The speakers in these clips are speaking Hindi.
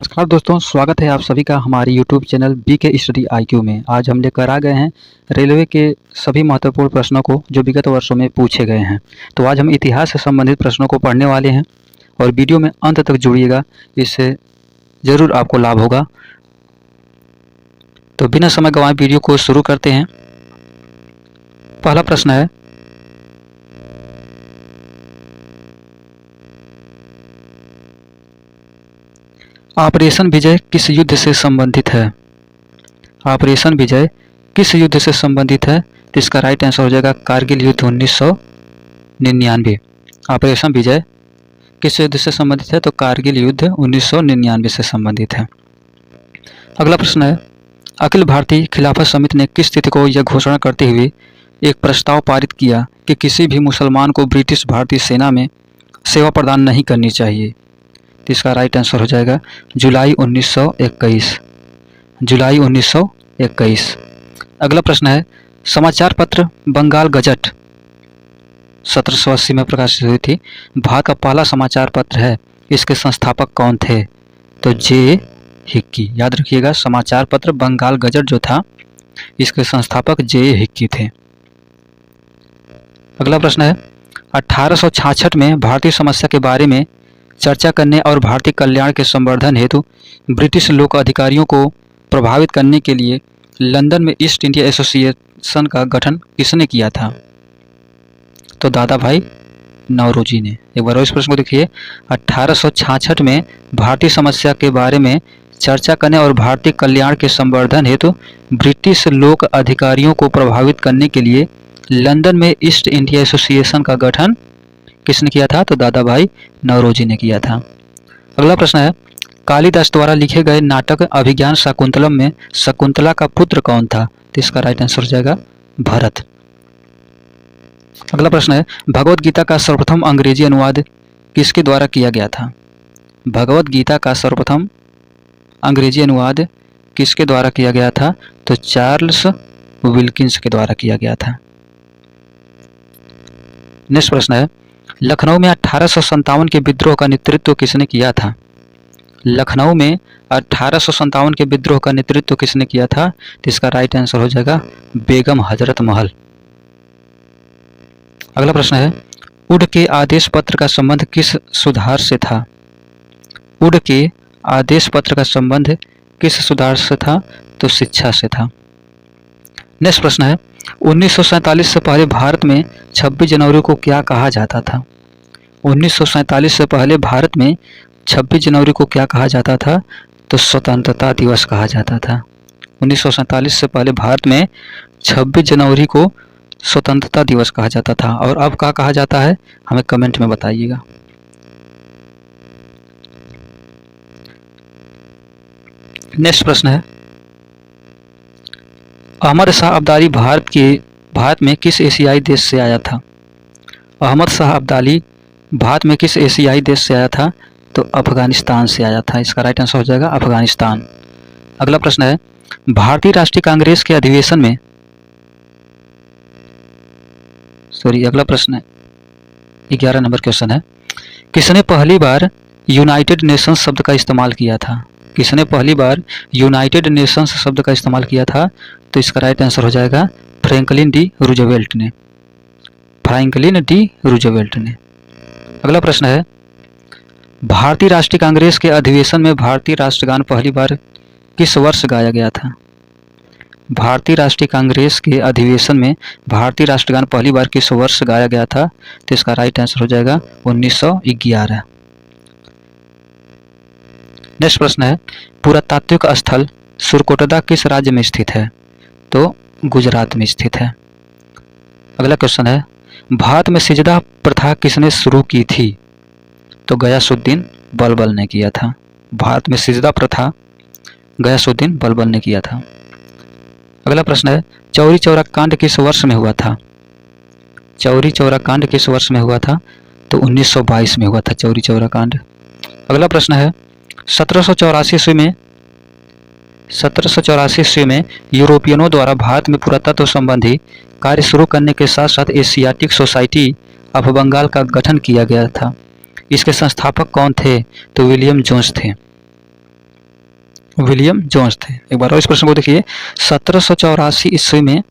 नमस्कार दोस्तों, स्वागत है आप सभी का हमारे YouTube channel BK study IQ में। आज हम लेकर आ गए हैं रेलवे के सभी महत्वपूर्ण प्रश्नों को जो विगत वर्षों में पूछे गए हैं। तो आज हम इतिहास से संबंधित प्रश्नों को पढ़ने वाले हैं और वीडियो में अंत तक जुड़िएगा, इससे ज़रूर आपको लाभ होगा। तो बिना समय गंवाए वीडियो को शुरू करते हैं। पहला प्रश्न है, ऑपरेशन विजय किस युद्ध से संबंधित है? ऑपरेशन विजय किस युद्ध से संबंधित है? तो इसका राइट आंसर हो जाएगा कारगिल युद्ध 1999। ऑपरेशन विजय किस युद्ध से संबंधित है? तो कारगिल युद्ध 1999 से संबंधित है। अगला प्रश्न है, अखिल भारतीय खिलाफत समिति ने किस तिथि को यह घोषणा करते हुए एक प्रस्ताव पारित किया कि किसी भी मुसलमान को ब्रिटिश भारतीय सेना में सेवा प्रदान नहीं करनी चाहिए? तो इसका राइट आंसर हो जाएगा जुलाई 1921। जुलाई 1921। अगला प्रश्न है, समाचार पत्र बंगाल गजट 1780 में प्रकाशित हुई थी। भारत का पहला समाचार पत्र है, इसके संस्थापक कौन थे? तो जे हिक्की। याद रखिएगा, समाचार पत्र बंगाल गजट जो था इसके संस्थापक जे हिक्की थे। अगला प्रश्न है, 1866 में भारतीय समस्या के बारे में चर्चा करने और भारतीय कल्याण के संवर्धन हेतु ब्रिटिश लोक अधिकारियों को प्रभावित करने के लिए लंदन में ईस्ट इंडिया एसोसिएशन का गठन किसने किया था? तो दादा भाई नौरोजी ने। एक बार इस प्रश्न को देखिए, 1866 में भारतीय समस्या के बारे में चर्चा करने और भारतीय कल्याण के संवर्धन हेतु ब्रिटिश लोक अधिकारियों को प्रभावित करने के लिए लंदन में ईस्ट इंडिया एसोसिएशन का गठन किसने किया था? तो दादा भाई नौरोजी ने किया था। अगला प्रश्न है, कालिदास द्वारा लिखे गए नाटक अभिज्ञान शाकुंतलम में शकुंतला का पुत्र कौन था? तो इसका राइट आंसर हो जाएगा भरत। अगला प्रश्न है, भगवत गीता का सर्वप्रथम अंग्रेजी अनुवाद किसके द्वारा किया गया था? भगवत गीता का सर्वप्रथम अंग्रेजी अनुवाद किसके द्वारा किया गया था? तो चार्ल्स विल्किंस के द्वारा किया गया था। नेक्स्ट प्रश्न है, लखनऊ में 1857 के विद्रोह का नेतृत्व किसने किया था? लखनऊ में 1857 के विद्रोह का नेतृत्व किसने किया था? तो इसका राइट आंसर हो जाएगा बेगम हजरत महल। अगला प्रश्न है, उड के आदेश पत्र का संबंध किस सुधार से था? उड के आदेश पत्र का संबंध किस सुधार से था? तो शिक्षा से था। नेक्स्ट प्रश्न है, 1947 से पहले भारत में 26 जनवरी को क्या कहा जाता था? 1947 से पहले भारत में 26 जनवरी को क्या कहा जाता था? तो स्वतंत्रता दिवस कहा जाता था। 1947 से पहले भारत में 26 जनवरी को स्वतंत्रता दिवस कहा जाता था। और अब क्या कहा जाता है, हमें कमेंट में बताइएगा। नेक्स्ट प्रश्न है, अहमद शाह अब्दाली भारत में किस एशियाई देश से आया था? अहमद शाह अब्दाली भारत में किस एशियाई देश से आया था? तो अफगानिस्तान से आया था। इसका राइट आंसर हो जाएगा अफगानिस्तान। अगला प्रश्न है, भारतीय राष्ट्रीय कांग्रेस के अधिवेशन में अगला प्रश्न है 11 नंबर क्वेश्चन है, किसने पहली बार यूनाइटेड नेशंस शब्द का इस्तेमाल किया था? किसने पहली बार यूनाइटेड नेशंस शब्द का इस्तेमाल किया था? तो इसका राइट आंसर हो जाएगा फ्रैंकलिन डी रूजवेल्ट ने। फ्रैंकलिन डी रूजवेल्ट ने। अगला प्रश्न है, भारतीय राष्ट्रीय कांग्रेस के अधिवेशन में भारतीय राष्ट्रगान पहली बार किस वर्ष गाया गया था? भारतीय राष्ट्रीय कांग्रेस के अधिवेशन में भारतीय राष्ट्रगान पहली बार किस वर्ष गाया गया था? तो इसका राइट आंसर हो जाएगा 1911। नेक्स्ट प्रश्न है, पुरातात्विक स्थल सुरकोटदा किस राज्य में स्थित है? तो गुजरात में स्थित है। अगला क्वेश्चन है, भारत में सिजदा प्रथा किसने शुरू की थी? तो गयासुद्दीन बलबल ने किया था। भारत में सिजदा प्रथा गयासुद्दीन बलबल ने किया था। अगला प्रश्न है, चौरी चौरा कांड किस वर्ष में हुआ था? चौरी चौरा कांड किस वर्ष में हुआ था? तो 1922 में हुआ था चौरी चौरा कांड। अगला प्रश्न है, 1784 ईस्वी में यूरोपियनों द्वारा भारत में पुरातत्व संबंधी कार्य शुरू करने के साथ साथ एशियाटिक सोसाइटी ऑफ बंगाल का गठन किया गया था। इसके संस्थापक कौन थे? तो विलियम जोन्स थे। विलियम जोन्स थे। एक बार और इस प्रश्न को देखिए, 1784 ईस्वी में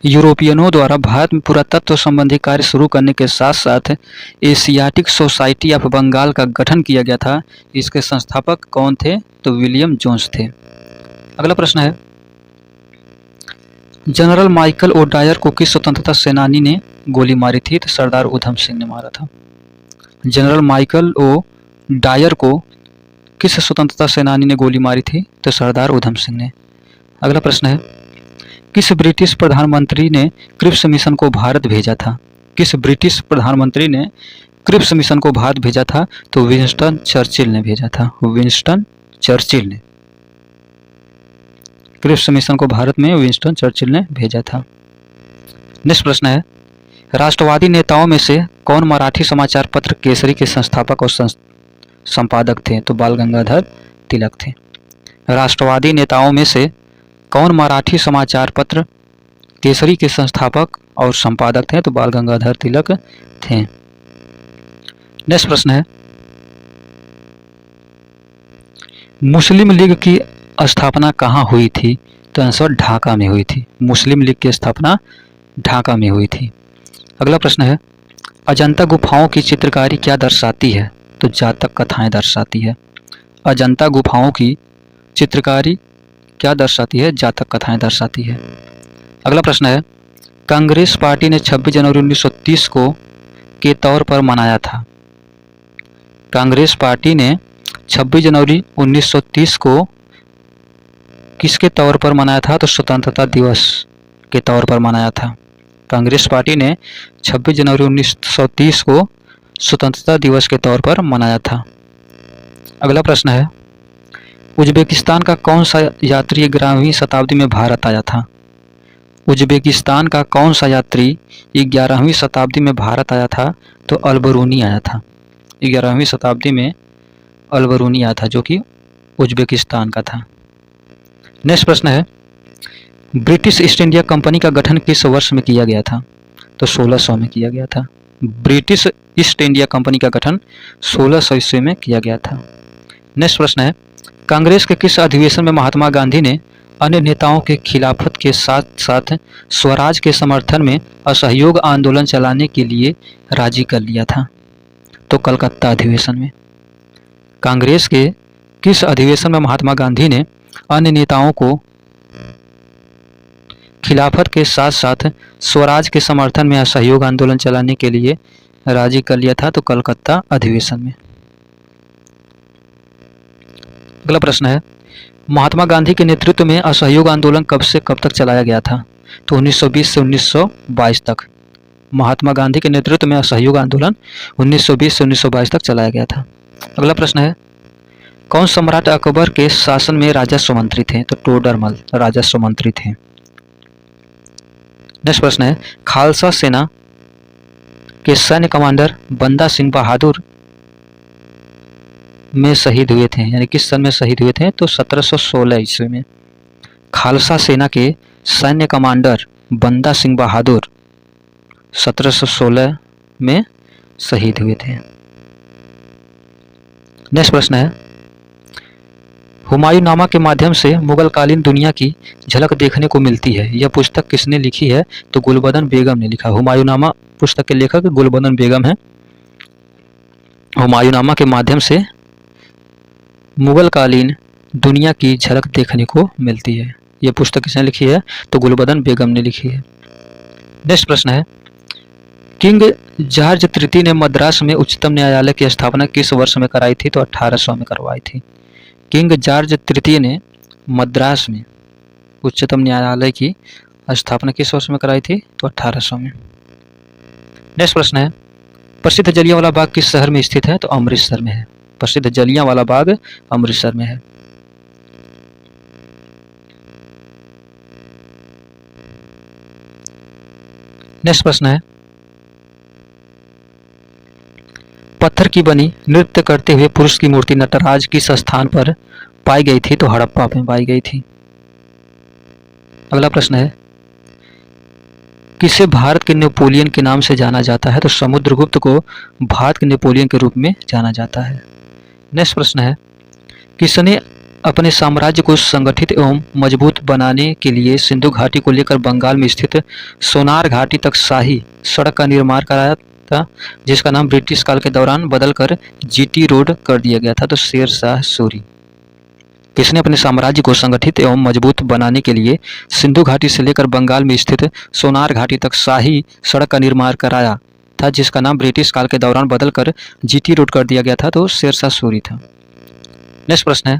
यूरोपियनों द्वारा भारत में पुरातत्व संबंधी कार्य शुरू करने के साथ साथ एशियाटिक सोसाइटी ऑफ बंगाल का गठन किया गया था। इसके संस्थापक कौन थे? तो विलियम जोन्स थे। अगला प्रश्न है, जनरल माइकल ओडायर को किस स्वतंत्रता सेनानी ने गोली मारी थी? तो सरदार उधम सिंह ने मारा था। जनरल माइकल ओ डायर को किस स्वतंत्रता सेनानी ने गोली मारी थी? तो सरदार उधम सिंह ने। अगला प्रश्न है, किस ब्रिटिश प्रधानमंत्री ने क्रिप्स मिशन को भारत भेजा था? किस ब्रिटिश प्रधानमंत्री ने क्रिप्स मिशन को भारत भेजा था? तो विंस्टन चर्चिल ने भेजा था। विंस्टन चर्चिल ने क्रिप्स मिशन को भारत में विंस्टन चर्चिल ने भेजा था। नेक्स्ट प्रश्न है, राष्ट्रवादी नेताओं में से कौन मराठी समाचार पत्र केसरी के संस्थापक और संपादक थे? तो बाल गंगाधर तिलक थे। राष्ट्रवादी नेताओं में से कौन मराठी समाचार पत्र केसरी के संस्थापक और संपादक थे? तो बाल गंगाधर तिलक थे। नेक्स्ट प्रश्न है, मुस्लिम लीग की स्थापना कहाँ हुई थी? तो आंसर ढाका में हुई थी। मुस्लिम लीग की स्थापना ढाका में हुई थी। अगला प्रश्न है, अजंता गुफाओं की चित्रकारी क्या दर्शाती है? तो जातक कथाएं दर्शाती है। अजंता गुफाओं की चित्रकारी क्या दर्शाती है? जातक कथाएं दर्शाती है। अगला प्रश्न है, कांग्रेस पार्टी ने 26 जनवरी 1930 को के तौर पर मनाया था। कांग्रेस पार्टी ने 26 जनवरी 1930 को किसके तौर पर मनाया था? तो स्वतंत्रता दिवस के तौर पर मनाया था। कांग्रेस पार्टी ने 26 जनवरी 1930 को स्वतंत्रता दिवस के तौर पर मनाया था। अगला प्रश्न है, उज्बेकिस्तान का कौन सा यात्री 11वीं शताब्दी में भारत आया था? उज्बेकिस्तान का कौन सा यात्री 11वीं शताब्दी में भारत आया था? तो अलबरूनी आया था। 11वीं शताब्दी में अलबरूनी आया था, जो कि उज्बेकिस्तान का था। नेक्स्ट प्रश्न है, ब्रिटिश ईस्ट इंडिया कंपनी का गठन किस वर्ष में किया गया था? तो 1600 में किया गया था। ब्रिटिश ईस्ट इंडिया कंपनी का गठन 1600 ईस्वी में किया गया था। नेक्स्ट प्रश्न है, कांग्रेस के किस अधिवेशन में महात्मा गांधी ने अन्य नेताओं के खिलाफत के साथ साथ स्वराज के समर्थन में असहयोग आंदोलन चलाने के लिए राजी कर लिया था? तो कलकत्ता अधिवेशन में। कांग्रेस के किस अधिवेशन में महात्मा गांधी ने अन्य नेताओं को खिलाफत के साथ साथ स्वराज के समर्थन में असहयोग आंदोलन चलाने के लिए राजी कर लिया था? तो कलकत्ता अधिवेशन में। अगला प्रश्न है, महात्मा गांधी के नेतृत्व में असहयोग आंदोलन कब से कब तक चलाया गया था? तो 1920 से 1922 तक। महात्मा गांधी के नेतृत्व में असहयोग आंदोलन 1920 से 1922 तक चलाया गया था। अगला प्रश्न है, कौन सम्राट अकबर के शासन में राजस्व मंत्री थे? तो टोडरमल राजस्व मंत्री थे। नेक्स्ट प्रश्न है, खालसा सेना के सैन्य कमांडर बंदा सिंह बहादुर में शहीद हुए थे, यानी किस सन में शहीद हुए थे? तो 1716 ईस्वी में। खालसा सेना के सैन्य कमांडर बंदा सिंह बहादुर 1716 में शहीद हुए थे। नेक्स्ट प्रश्न है, हुमायूंनामा के माध्यम से मुगलकालीन दुनिया की झलक देखने को मिलती है। यह पुस्तक किसने लिखी है? तो गुलबदन बेगम ने लिखा। हुमायूंनामा पुस्तक के लेखक गुलबदन बेगम है। हुमायूंनामा के माध्यम से मुगलकालीन दुनिया की झलक देखने को मिलती है। यह पुस्तक किसने लिखी है? तो गुलबदन बेगम ने लिखी है। नेक्स्ट प्रश्न है, किंग जॉर्ज तृतीय ने मद्रास में उच्चतम न्यायालय की स्थापना किस वर्ष में कराई थी? तो 1800 में करवाई थी। किंग जॉर्ज तृतीय ने मद्रास में उच्चतम न्यायालय की स्थापना किस वर्ष में कराई थी? तो 1800 में। नेक्स्ट प्रश्न है, प्रसिद्ध जलियांवाला बाग किस शहर में स्थित है? तो अमृतसर में है। प्रसिद्ध जलियांवाला बाग अमृतसर में है। नेक्स्ट प्रश्न है, पत्थर की बनी नृत्य करते हुए पुरुष की मूर्ति नटराज किस स्थान पर पाई गई थी? तो हड़प्पा में पाई गई थी। अगला प्रश्न है, किसे भारत के नेपोलियन के नाम से जाना जाता है? तो समुद्रगुप्त को भारत के नेपोलियन के रूप में जाना जाता है। नेक्स्ट प्रश्न है, किसने अपने साम्राज्य को संगठित एवं मजबूत बनाने के लिए सिंधु घाटी को लेकर बंगाल में स्थित सोनार घाटी तक शाही सड़क का निर्माण कराया था, जिसका नाम ब्रिटिश काल के दौरान बदलकर जीटी रोड कर दिया गया था। तो शेर शाह सूरी। किसने अपने साम्राज्य को संगठित एवं मजबूत बनाने के लिए सिंधु घाटी से लेकर बंगाल में स्थित सोनार घाटी तक शाही सड़क का निर्माण कराया था, जिसका नाम ब्रिटिश काल के दौरान बदलकर जीटी रोड कर दिया गया था। तो शेर शाह सूरी था। नेक्स्ट प्रश्न है,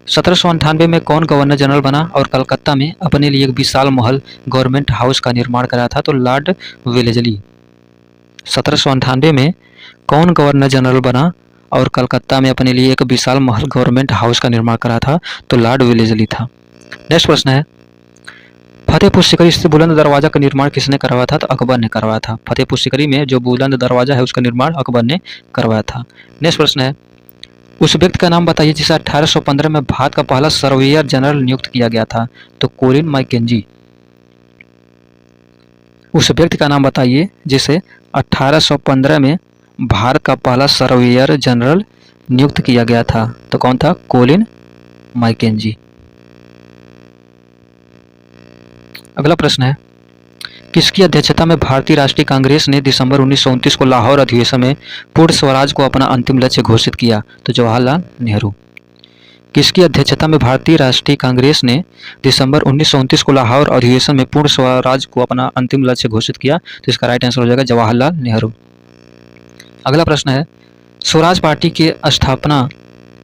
1798 में कौन गवर्नर जनरल बना और कलकत्ता में अपने लिए एक विशाल महल गवर्नमेंट हाउस का निर्माण कराया था? तो लॉर्ड वेलेस्ली। 1798 में कौन गवर्नर जनरल बना और कलकत्ता में अपने लिए एक विशाल महल गवर्नमेंट हाउस का निर्माण करा था? तो लॉर्ड वेलेस्ली था। नेक्स्ट प्रश्न है, फतेहपुर सीकरी स्थित बुलंद दरवाजा का निर्माण किसने करवाया था? तो अकबर ने करवाया था। फतेहपुर सीकरी में जो बुलंद दरवाजा है उसका निर्माण अकबर ने करवाया था। नेक्स्ट प्रश्न है, उस व्यक्ति का नाम बताइए जिसे 1815 में भारत का पहला सर्वेयर जनरल नियुक्त किया गया था? तो कोलिन मैकेंजी। उस व्यक्ति का नाम बताइए जिसे 1815 में भारत का पहला सर्वेयर जनरल नियुक्त किया गया था? तो कौन था? Colin Mackenzie. अगला प्रश्न है, किसकी अध्यक्षता में भारतीय राष्ट्रीय कांग्रेस ने दिसंबर 1929 को लाहौर अधिवेशन में पूर्ण स्वराज को अपना अंतिम लक्ष्य घोषित किया? तो जवाहरलाल नेहरू। किसकी अध्यक्षता में भारतीय राष्ट्रीय कांग्रेस ने दिसंबर 1929 को लाहौर अधिवेशन में पूर्ण स्वराज को अपना अंतिम लक्ष्य घोषित किया? तो इसका राइट आंसर हो जाएगा जवाहरलाल नेहरू। अगला प्रश्न है, स्वराज पार्टी की स्थापना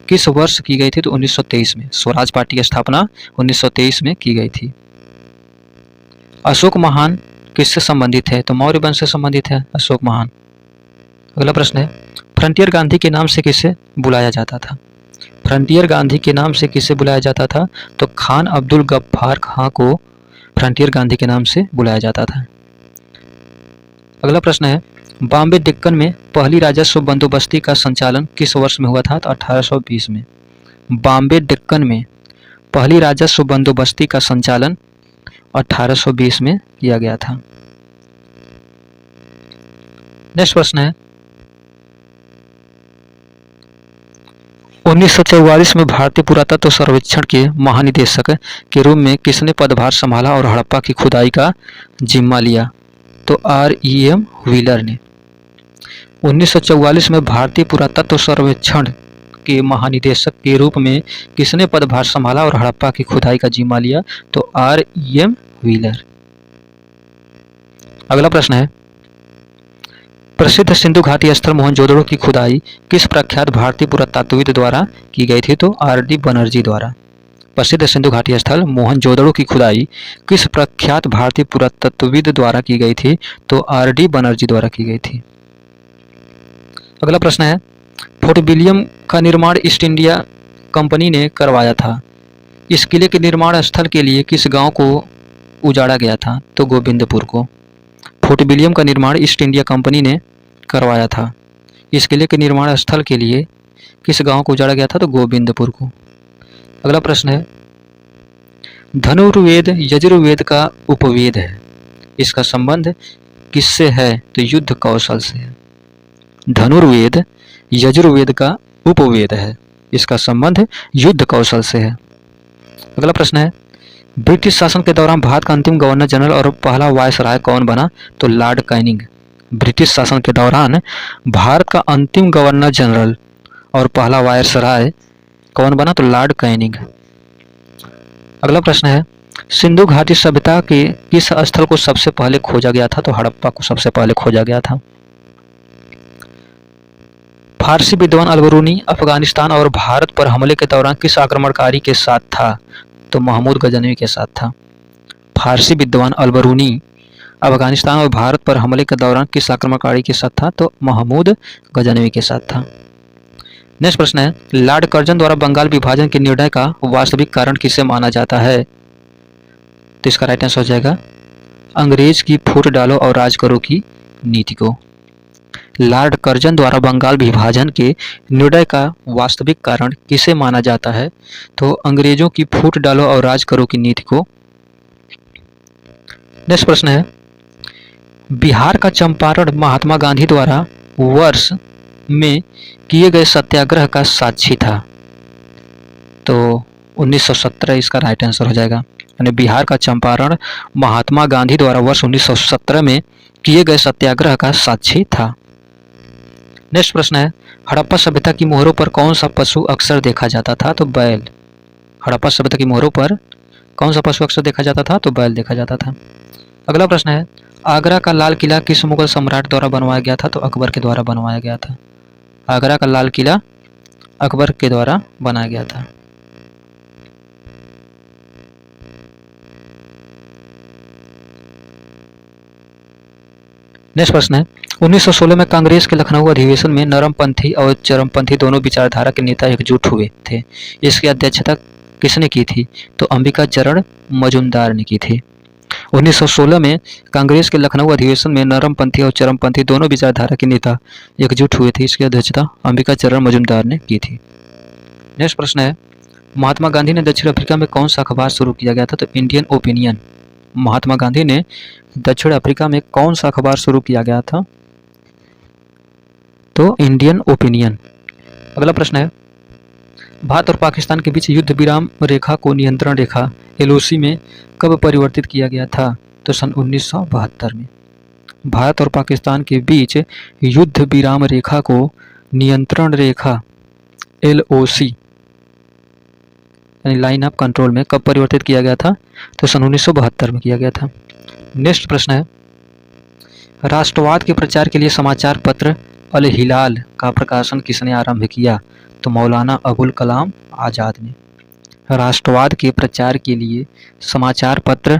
किस वर्ष की गई थी? तो 1923 में। स्वराज पार्टी की स्थापना 1923 में की गई थी। अशोक महान किससे संबंधित है? तो मौर्य वंश से संबंधित है अशोक महान। अगला प्रश्न है, फ्रंटियर गांधी के नाम से किसे बुलाया जाता था? फ्रंटियर गांधी के नाम से किसे बुलाया जाता था? तो खान अब्दुल गफ्फार खां को फ्रंटियर गांधी के नाम से बुलाया जाता था। अगला प्रश्न है, बॉम्बे डेक्कन में पहली राजस्व बंदोबस्ती का संचालन किस वर्ष में हुआ था? तो 1820 में। बॉम्बे डेक्कन में पहली राजस्व बंदोबस्ती का संचालन 1820 में किया गया था। नेक्स्ट प्रश्न है, 1944 में भारतीय पुरातत्व सर्वेक्षण के महानिदेशक के रूप में किसने पदभार संभाला और हड़प्पा की खुदाई का जिम्मा लिया? तो REM व्हीलर ने। 1944 में भारतीय पुरातत्व सर्वेक्षण के महानिदेशक के रूप में किसने पदभार संभाला और हड़प्पा की खुदाई का जिम्मा लिया? तो REM व्हीलर। अगला प्रश्न है, प्रसिद्ध सिंधु घाटी स्थल मोहनजोदड़ो की खुदाई किस प्रख्यात भारतीय पुरातत्वविद द्वारा की गई थी? तो RD बनर्जी द्वारा। प्रसिद्ध सिंधु घाटी स्थल मोहनजोदड़ो की खुदाई किस प्रख्यात भारतीय पुरातत्वविद द्वारा की गई थी? तो RD बनर्जी द्वारा की गई थी। अगला प्रश्न है, फोर्ट विलियम का निर्माण ईस्ट इंडिया कंपनी ने करवाया था। इस किले के निर्माण स्थल के लिए किस गांव को उजाड़ा गया था? तो गोविंदपुर को। फोर्ट विलियम का निर्माण ईस्ट इंडिया कंपनी ने करवाया था। इस किले के निर्माण स्थल के लिए किस गांव को उजाड़ा गया था? तो गोविंदपुर को। अगला प्रश्न है, धनुर्वेद यजुर्वेद का उपवेद है, इसका संबंध किससे है? तो युद्ध कौशल से है। धनुर्वेद यजुर्वेद का उपवेद है, इसका संबंध युद्ध कौशल से है। अगला प्रश्न है, ब्रिटिश शासन के दौरान भारत का अंतिम गवर्नर जनरल और पहला वायसराय कौन बना? तो लॉर्ड कैनिंग। ब्रिटिश शासन के दौरान भारत का अंतिम गवर्नर जनरल और पहला वायसराय कौन बना? तो लॉर्ड कैनिंग। अगला प्रश्न है, सिंधु घाटी सभ्यता के किस स्थल को सबसे पहले खोजा गया था? तो हड़प्पा को सबसे पहले खोजा गया था। फारसी विद्वान अलबरूनी अफगानिस्तान और भारत पर हमले के दौरान किस आक्रमणकारी के साथ था? तो महमूद गजनवी के साथ था। फारसी विद्वान अलबरूनी अफगानिस्तान और भारत पर हमले के दौरान किस आक्रमणकारी के साथ था? तो महमूद गजनवी के साथ था। नेक्स्ट प्रश्न है, लॉर्ड कर्जन द्वारा बंगाल विभाजन के निर्णय का वास्तविक कारण किसे माना जाता है? तो इसका राइट आंसर हो जाएगा अंग्रेज की फूट डालो और राज करो की नीति को। लॉर्ड कर्जन द्वारा बंगाल विभाजन के निर्णय का वास्तविक कारण किसे माना जाता है? तो अंग्रेजों की फूट डालो और राज करो की नीति को। नेक्स्ट प्रश्न है, बिहार का चंपारण महात्मा गांधी द्वारा वर्ष में किए गए सत्याग्रह का साक्षी था। तो 1917 इसका राइट आंसर हो जाएगा। यानी बिहार का चंपारण महात्मा गांधी द्वारा वर्ष 1917 में किए गए सत्याग्रह का साक्षी था। नेक्स्ट प्रश्न है, हड़प्पा सभ्यता की मोहरों पर कौन सा पशु अक्सर देखा जाता था? तो बैल। हड़प्पा सभ्यता की मोहरों पर कौन सा पशु अक्सर देखा जाता था? तो बैल देखा जाता था। अगला प्रश्न है, आगरा का लाल किला किस मुगल सम्राट द्वारा बनवाया गया था? तो अकबर के द्वारा बनवाया गया था। आगरा का लाल किला अकबर के द्वारा बनाया गया था। नेक्स्ट प्रश्न है, 1916 में कांग्रेस के लखनऊ अधिवेशन में नरमपंथी और चरमपंथी दोनों विचारधारा के नेता एकजुट हुए थे। इसकी अध्यक्षता किसने की थी? तो अंबिका चरण मजूमदार ने की थी। 1916 में कांग्रेस के लखनऊ अधिवेशन में नरमपंथी और चरमपंथी दोनों विचारधारा के नेता एकजुट हुए थे। इसकी अध्यक्षता अंबिका चरण मजूमदार ने की थी। नेक्स्ट प्रश्न है, महात्मा गांधी ने दक्षिण अफ्रीका में कौन सा अखबार शुरू किया गया था? तो इंडियन ओपिनियन। महात्मा गांधी ने दक्षिण अफ्रीका में कौन सा अखबार शुरू किया गया था? तो इंडियन ओपिनियन। अगला प्रश्न है, भारत और पाकिस्तान के बीच युद्ध विराम रेखा को नियंत्रण रेखा एलओसी में कब परिवर्तित किया गया था? तो सन 1972 में। भारत और पाकिस्तान के बीच युद्ध विराम रेखा को नियंत्रण रेखा एलओसी यानी लाइन ऑफ कंट्रोल में कब परिवर्तित किया गया था? तो सन 1972 में किया गया था। नेक्स्ट प्रश्न है, राष्ट्रवाद के प्रचार के लिए समाचार पत्र अल हिलाल का प्रकाशन किसने आरंभ किया? तो मौलाना अबुल कलाम आज़ाद ने। राष्ट्रवाद के प्रचार के लिए समाचार पत्र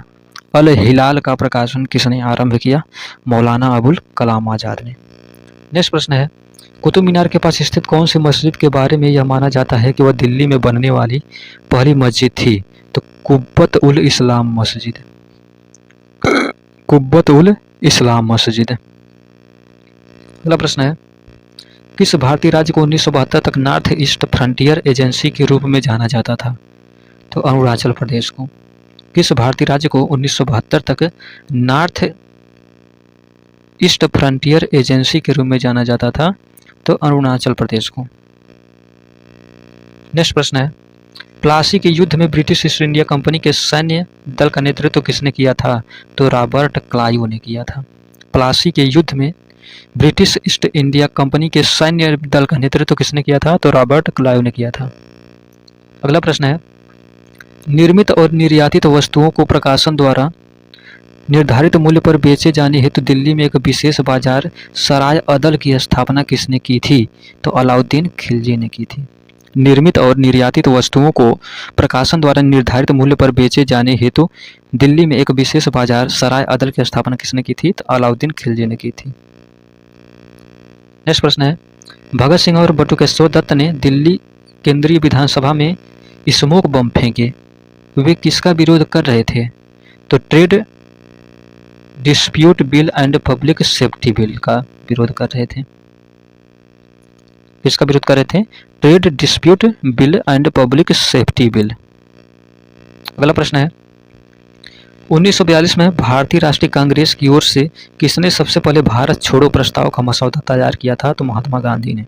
अल हिलाल का प्रकाशन किसने आरंभ किया? मौलाना अबुल कलाम आज़ाद ने। नेक्स्ट प्रश्न है, कुतुब मीनार के पास स्थित कौन सी मस्जिद के बारे में यह माना जाता है कि वह दिल्ली में बनने वाली पहली मस्जिद थी? तो कुब्बत उल इस्लाम मस्जिद। कुब्बत उल इस्लाम मस्जिद। अगला प्रश्न है, किस भारतीय राज्य को 1972 तक नॉर्थ ईस्ट फ्रंटियर एजेंसी के रूप में जाना जाता था? तो अरुणाचल प्रदेश को। किस भारतीय राज्य को 1972 तक नॉर्थ ईस्ट फ्रंटियर एजेंसी के रूप में जाना जाता था? तो अरुणाचल प्रदेश को। नेक्स्ट प्रश्न है, प्लासी के युद्ध में ब्रिटिश ईस्ट इंडिया कंपनी के सैन्य दल का नेतृत्व किसने किया था? तो रॉबर्ट क्लाइव ने किया था। प्लासी के युद्ध में ब्रिटिश ईस्ट इंडिया कंपनी के सैन्य दल का नेतृत्व किसने किया था? तो रॉबर्ट क्लाइव ने किया था। अगला प्रश्न है, निर्मित और निर्यातित वस्तुओं को प्रकाशन द्वारा निर्धारित मूल्य पर बेचे जाने हेतु दिल्ली में एक विशेष बाजार सराय अदल की स्थापना किसने की थी? तो अलाउद्दीन खिलजी ने की थी। निर्मित और निर्यातित वस्तुओं को प्रकाशन द्वारा निर्धारित मूल्य पर बेचे जाने हेतु दिल्ली में एक विशेष बाजार सराय अदल की स्थापना किसने की थी? तो अलाउद्दीन खिलजी ने की थी। नेक्स्ट प्रश्न है, भगत सिंह और बटुकेश्वर दत्त ने दिल्ली केंद्रीय विधानसभा में स्मोक बम फेंके। वे किसका विरोध कर रहे थे? तो trade dispute bill and public safety bill का विरोध कर रहे थे। किसका विरोध कर रहे थे? Trade dispute bill and public safety bill. अगला प्रश्न है, 1942 में भारतीय राष्ट्रीय कांग्रेस की ओर से किसने सबसे पहले भारत छोड़ो प्रस्ताव का मसौदा तैयार किया था? तो महात्मा गांधी ने।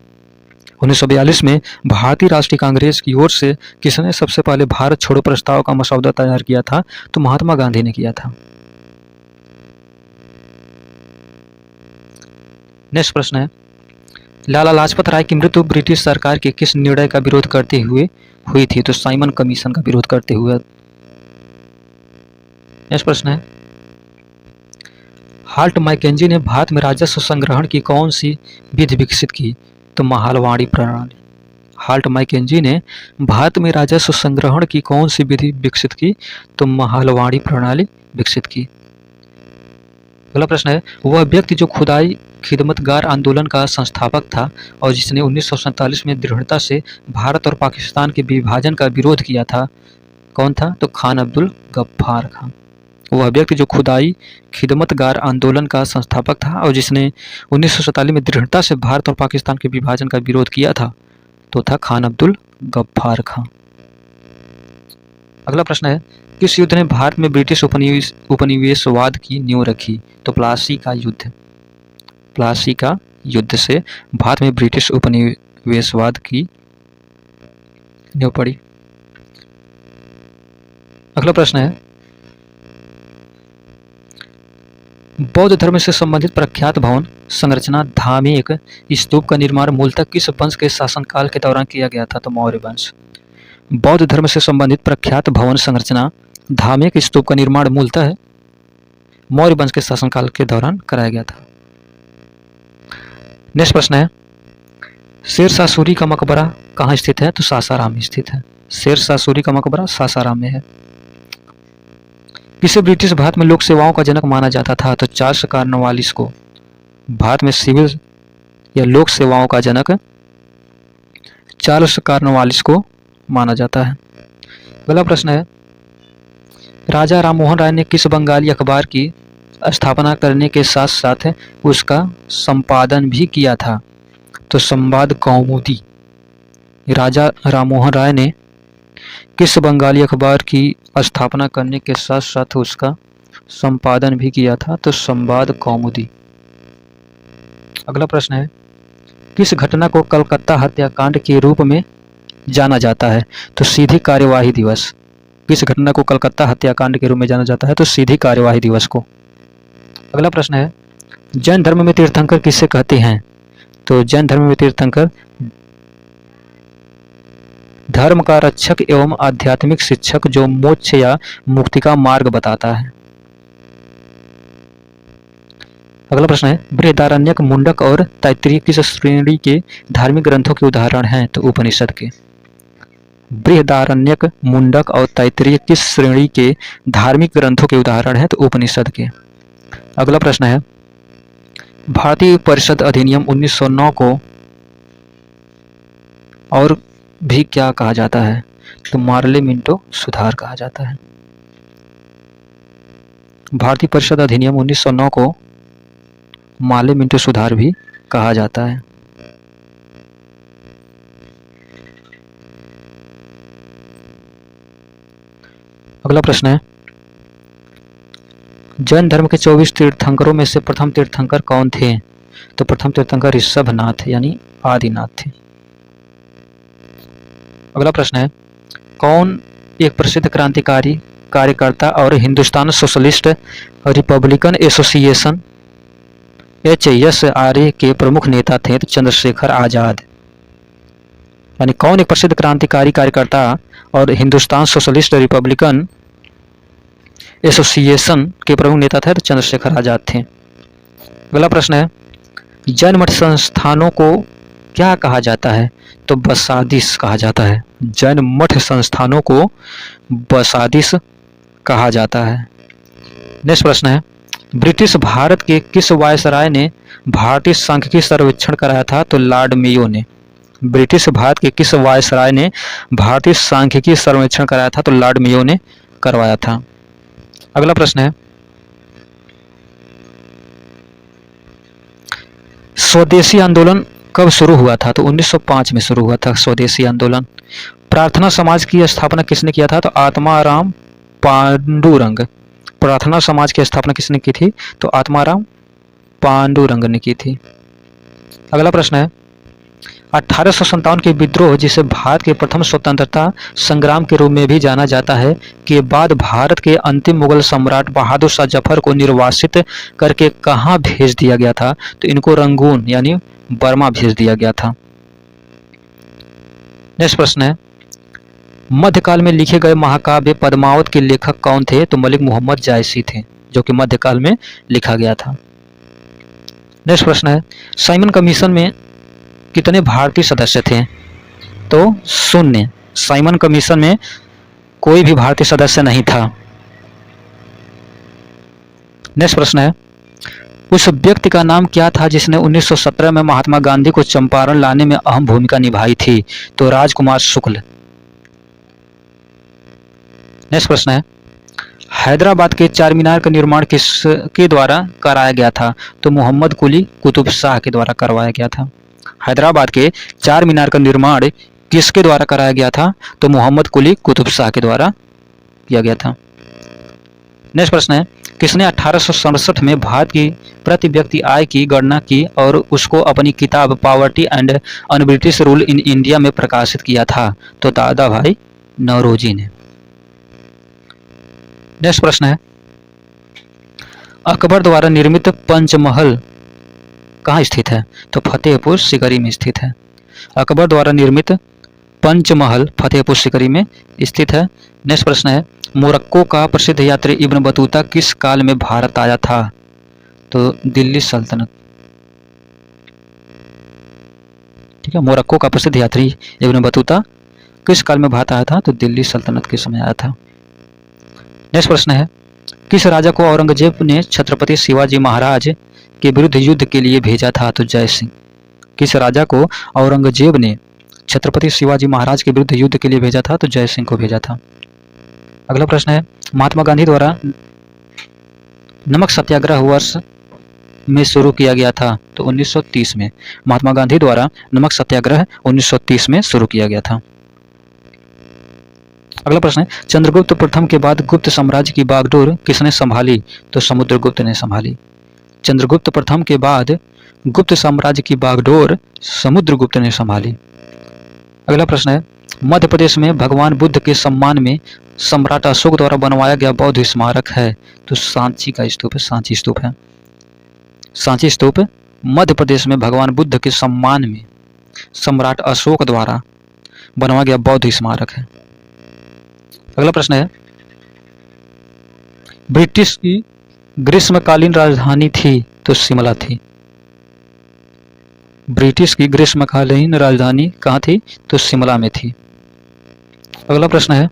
1942 में भारतीय राष्ट्रीय कांग्रेस की ओर से किसने सबसे पहले भारत छोड़ो प्रस्ताव का मसौदा तैयार किया था? तो महात्मा गांधी ने किया था। नेक्स्ट प्रश्न है, लाला लाजपत राय की मृत्यु ब्रिटिश सरकार के किस निर्णय का विरोध करते हुए हुई थी? तो साइमन कमीशन का विरोध करते हुए। नेक्स्ट प्रश्न है, हाल्ट मैकेंजी ने भारत में राजस्व संग्रहण की कौन सी विधि विकसित की? तो महालवाड़ी प्रणाली। हाल्ट मैकेंजी ने भारत में राजस्व संग्रहण की कौन सी विधि विकसित की? तो महालवाड़ी प्रणाली विकसित की। अगला प्रश्न है, वह व्यक्ति जो खुदाई खिदमतगार आंदोलन का संस्थापक था और जिसने 1947 में दृढ़ता से भारत और पाकिस्तान के विभाजन का विरोध किया था, कौन था? तो खान अब्दुल गफ्फार खान। वह व्यक्ति जो खुदाई खिदमतगार आंदोलन का संस्थापक था और जिसने 1947 में दृढ़ता से भारत और पाकिस्तान के विभाजन का विरोध किया था, तो था खान अब्दुल गफ्फार खान। अगला प्रश्न है, किस युद्ध ने भारत में ब्रिटिश उपनिवेशवाद की नींव रखी? तो प्लासी का युद्ध। प्लासी का युद्ध से भारत में ब्रिटिश उपनिवेशवाद की नींव पड़ी। अगला प्रश्न है, बौद्ध धर्म से संबंधित प्रख्यात भवन संरचना धार्मिक स्तूप का निर्माण मूलतः किस वंश के शासनकाल के दौरान किया गया था? तो मौर्य वंश। बौद्ध धर्म से संबंधित प्रख्यात भवन संरचना धार्मिक स्तूप का निर्माण मूलतः मौर्य वंश के शासनकाल के दौरान कराया गया था। नेक्स्ट प्रश्न है, शेरशाह सूरी का मकबरा कहाँ स्थित है? तो सासाराम में स्थित है। शेरशाह सूरी का मकबरा सासाराम में है। किसे ब्रिटिश भारत में लोक सेवाओं का जनक माना जाता था? तो चार्ल्स कॉर्नवालिस को भारत में सिविल या लोक सेवाओं का जनक चार्ल्स कॉर्नवालिस को माना जाता है। अगला प्रश्न है, राजा राममोहन राय ने किस बंगाली अखबार की स्थापना करने के साथ साथ उसका संपादन भी किया था? तो संवाद कौमुदी। राजा राममोहन राय ने किस बंगाली अखबार की स्थापना करने के साथ साथ उसका संपादन भी किया था? तो संवाद कौमुदी। अगला प्रश्न है, किस घटना को कलकत्ता हत्याकांड के रूप में जाना जाता है? तो सीधी कार्यवाही दिवस। किस घटना को कलकत्ता हत्याकांड के रूप में जाना जाता है? तो सीधी कार्यवाही दिवस को। अगला प्रश्न है, जैन धर्म में तीर्थंकर किसे कहते हैं? तो जैन धर्म में तीर्थंकर धर्म का रक्षक एवं आध्यात्मिक शिक्षक जो मोक्ष या मुक्ति का मार्ग बताता है। अगला प्रश्न है, बृहदारण्यक, मुंडक और तैत्तिरीय किस श्रेणी के धार्मिक ग्रंथों के उदाहरण हैं? तो उपनिषद के। बृहदारण्यक, मुंडक और तैत्तिरीय किस श्रेणी के धार्मिक ग्रंथों के उदाहरण हैं? तो उपनिषद के। अगला प्रश्न है, भारतीय परिषद अधिनियम 1909 को और भी क्या कहा जाता है? तो मार्ले मिंटो सुधार कहा जाता है। भारतीय परिषद अधिनियम 1909 को मार्ले मिंटो सुधार भी कहा जाता है। अगला प्रश्न है, जैन धर्म के 24 तीर्थंकरों में से प्रथम तीर्थंकर कौन थे? तो प्रथम तीर्थंकर ऋषभनाथ यानी आदिनाथ थे। अगला प्रश्न है, कौन एक प्रसिद्ध क्रांतिकारी कार्यकर्ता और Hindustan socialist Republican association HSRA के प्रमुख नेता थे? तो चंद्रशेखर आजाद। यानी कौन एक प्रसिद्ध क्रांतिकारी कार्यकर्ता और हिंदुस्तान सोशलिस्ट रिपब्लिकन एसोसिएशन के प्रमुख नेता थे? तो चंद्रशेखर आजाद थे। अगला प्रश्न है, जैन मठ संस्थानों को क्या कहा जाता है? तो बसादिस कहा जाता है। जैन मठ संस्थानों को बसादिस कहा जाता है। नेक्स्ट प्रश्न है, ब्रिटिश भारत के किस वायसराय ने भारतीय सांख्यिकी सर्वेक्षण कराया था? तो लॉर्ड मेयो ने। ब्रिटिश भारत के किस वायसराय ने भारतीय सांख्यिकी सर्वेक्षण कराया था? तो लॉर्ड मेयो ने करवाया था। अगला प्रश्न है, स्वदेशी आंदोलन कब शुरू हुआ था? तो 1905 में शुरू हुआ था स्वदेशी आंदोलन। प्रार्थना समाज की स्थापना किसने किया था? तो आत्माराम पांडुरंग। प्रार्थना समाज की स्थापना किसने की थी? तो आत्माराम पांडुरंग ने की थी। अगला प्रश्न है, 1857 के विद्रोह, जिसे भारत के प्रथम स्वतंत्रता संग्राम के रूप में भी जाना जाता है, के बाद भारत के अंतिम मुगल सम्राट बहादुर शाह जफर को निर्वासित करके कहाँ भेज दिया गया था? तो इनको रंगून यानी बर्मा भेज दिया गया था। नेक्स्ट प्रश्न है, मध्यकाल में लिखे गए महाकाव्य पद्मावत के लेखक कौन थे? तो मलिक मोहम्मद जायसी थे, जो कि मध्यकाल में लिखा गया था। नेक्स्ट प्रश्न है, साइमन कमीशन में कितने भारतीय सदस्य थे? तो 0। साइमन कमीशन में कोई भी भारतीय सदस्य नहीं था। नेक्स्ट प्रश्न है, उस व्यक्ति का नाम क्या था जिसने 1917 में महात्मा गांधी को चंपारण लाने में अहम भूमिका निभाई थी? तो राजकुमार शुक्ल। नेक्स्ट प्रश्न है, हैदराबाद के चार मीनार का निर्माण किसके द्वारा कराया गया था? तो मोहम्मद कुली कुतुब शाह के द्वारा करवाया गया था। हैदराबाद के चार मीनार का निर्माण किसके द्वारा कराया गया था? तो मोहम्मद कुली कुतुब शाह के द्वारा किया गया था। नेक्स्ट प्रश्न है, किसने 1867 में भारत की प्रति व्यक्ति आय की गणना की और उसको अपनी किताब poverty and un British rule in India में प्रकाशित किया था? तो दादा भाई नौरोजी ने। नेक्स्ट प्रश्न है, अकबर द्वारा निर्मित पंचमहल कहाँ स्थित है? तो फतेहपुर सिकरी में स्थित है। अकबर द्वारा निर्मित पंचमहल फतेहपुर सिकरी में स्थित है। नेक्स्ट प्रश्न है, मोरक्को का प्रसिद्ध यात्री इब्न बतूता किस काल में भारत आया था? तो दिल्ली सल्तनत। ठीक है, मोरक्को का प्रसिद्ध यात्री इब्न बतूता किस काल में भारत आया था? तो दिल्ली सल्तनत के समय आया था। नेक्स्ट प्रश्न है, किस राजा को औरंगजेब ने छत्रपति शिवाजी महाराज के विरुद्ध युद्ध के लिए भेजा था? तो जय सिंह। किस राजा को औरंगजेब ने छत्रपति शिवाजी महाराज के विरुद्ध युद्ध के लिए भेजा था? तो जय सिंह को भेजा था। अगला प्रश्न है, महात्मा गांधी द्वारा नमक सत्याग्रह वर्ष में शुरू किया गया था? तो 1930 में। महात्मा गांधी द्वारा नमक सत्याग्रह 1930 में शुरू किया गया था। अगला प्रश्न है, चंद्रगुप्त प्रथम के बाद गुप्त साम्राज्य की बागडोर किसने संभाली? तो समुद्रगुप्त ने संभाली। चंद्रगुप्त प्रथम के बाद गुप्त साम्राज्य की बागडोर समुद्रगुप्त ने संभाली। अगला प्रश्न है, मध्य प्रदेश में भगवान बुद्ध के सम्मान में सम्राट अशोक द्वारा बनवाया गया बौद्ध स्मारक है? तो सांची का स्तूप है, सांची स्तूप है। सांची स्तूप मध्य प्रदेश में भगवान बुद्ध के सम्मान में सम्राट अशोक द्वारा बनवाया गया बौद्ध स्मारक है। अगला प्रश्न है, ब्रिटिश की ग्रीष्मकालीन राजधानी थी? तो शिमला थी। ब्रिटिश की ग्रीष्मकालीन राजधानी कहाँ थी? तो शिमला में थी। अगला प्रश्न है,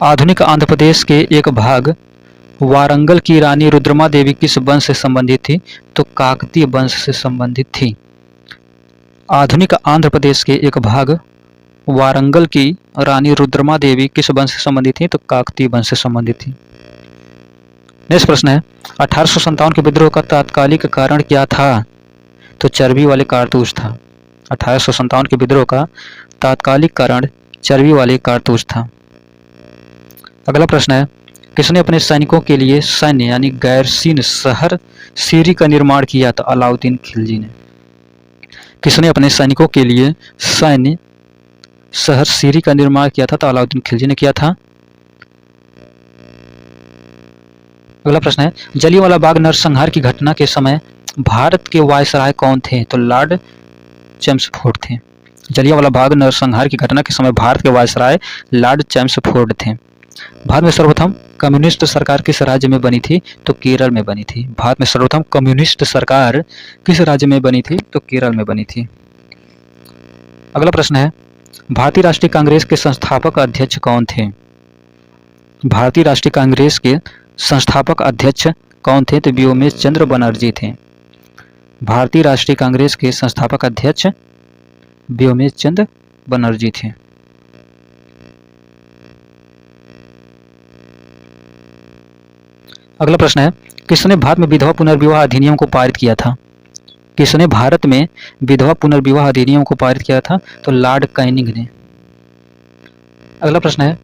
आधुनिक आंध्र प्रदेश के एक भाग वारंगल की रानी रुद्रमा देवी किस वंश से संबंधित थी? तो काकतीय वंश से संबंधित थी। आधुनिक आंध्र प्रदेश के एक भाग वारंगल की रानी रुद्रमा देवी किस वंश से संबंधित थी? तो काकतीय वंश से संबंधित थी। नेक्स्ट प्रश्न है, 1857 के विद्रोह का तात्कालिक कारण क्या था? तो चर्बी वाले कारतूस था। 1857 के विद्रोह का तात्कालिक कारण चर्बी वाले कारतूस था। अगला प्रश्न है, किसने अपने सैनिकों के लिए सैन्य यानी गैरसीन शहर सीरी का निर्माण किया? तो अलाउद्दीन खिलजी ने। किसने अपने सैनिकों के लिए सैन्य शहर सीरी का निर्माण किया था? तो अलाउद्दीन खिलजी ने किया था। अगला प्रश्न है, जलियांवाला बाग नरसंहार की घटना के समय भारत के वायसराय कौन थे? तो लॉर्ड चैम्सफोर्ड थे। जलियांवाला बाग नरसंहार की घटना के समय भारत के वायसराय लॉर्ड चैम्सफोर्ड थे। भारत में सर्वप्रथम कम्युनिस्ट सरकार किस राज्य में बनी थी? तो केरल में बनी थी। भारत में सर्वप्रथम कम्युनिस्ट सरकार किस राज्य में बनी थी? तो केरल में बनी थी। अगला प्रश्न है, भारतीय राष्ट्रीय कांग्रेस के संस्थापक अध्यक्ष कौन थे? भारतीय राष्ट्रीय कांग्रेस के संस्थापक अध्यक्ष कौन थे? तो व्योमेश चंद्र बनर्जी थे। भारतीय राष्ट्रीय कांग्रेस के संस्थापक अध्यक्ष व्योमेश चंद्र बनर्जी थे। अगला प्रश्न है, किसने भारत में विधवा पुनर्विवाह अधिनियम को पारित किया था? किसने भारत में विधवा पुनर्विवाह अधिनियम को पारित किया था? तो लॉर्ड कैनिंग ने। अगला प्रश्न है,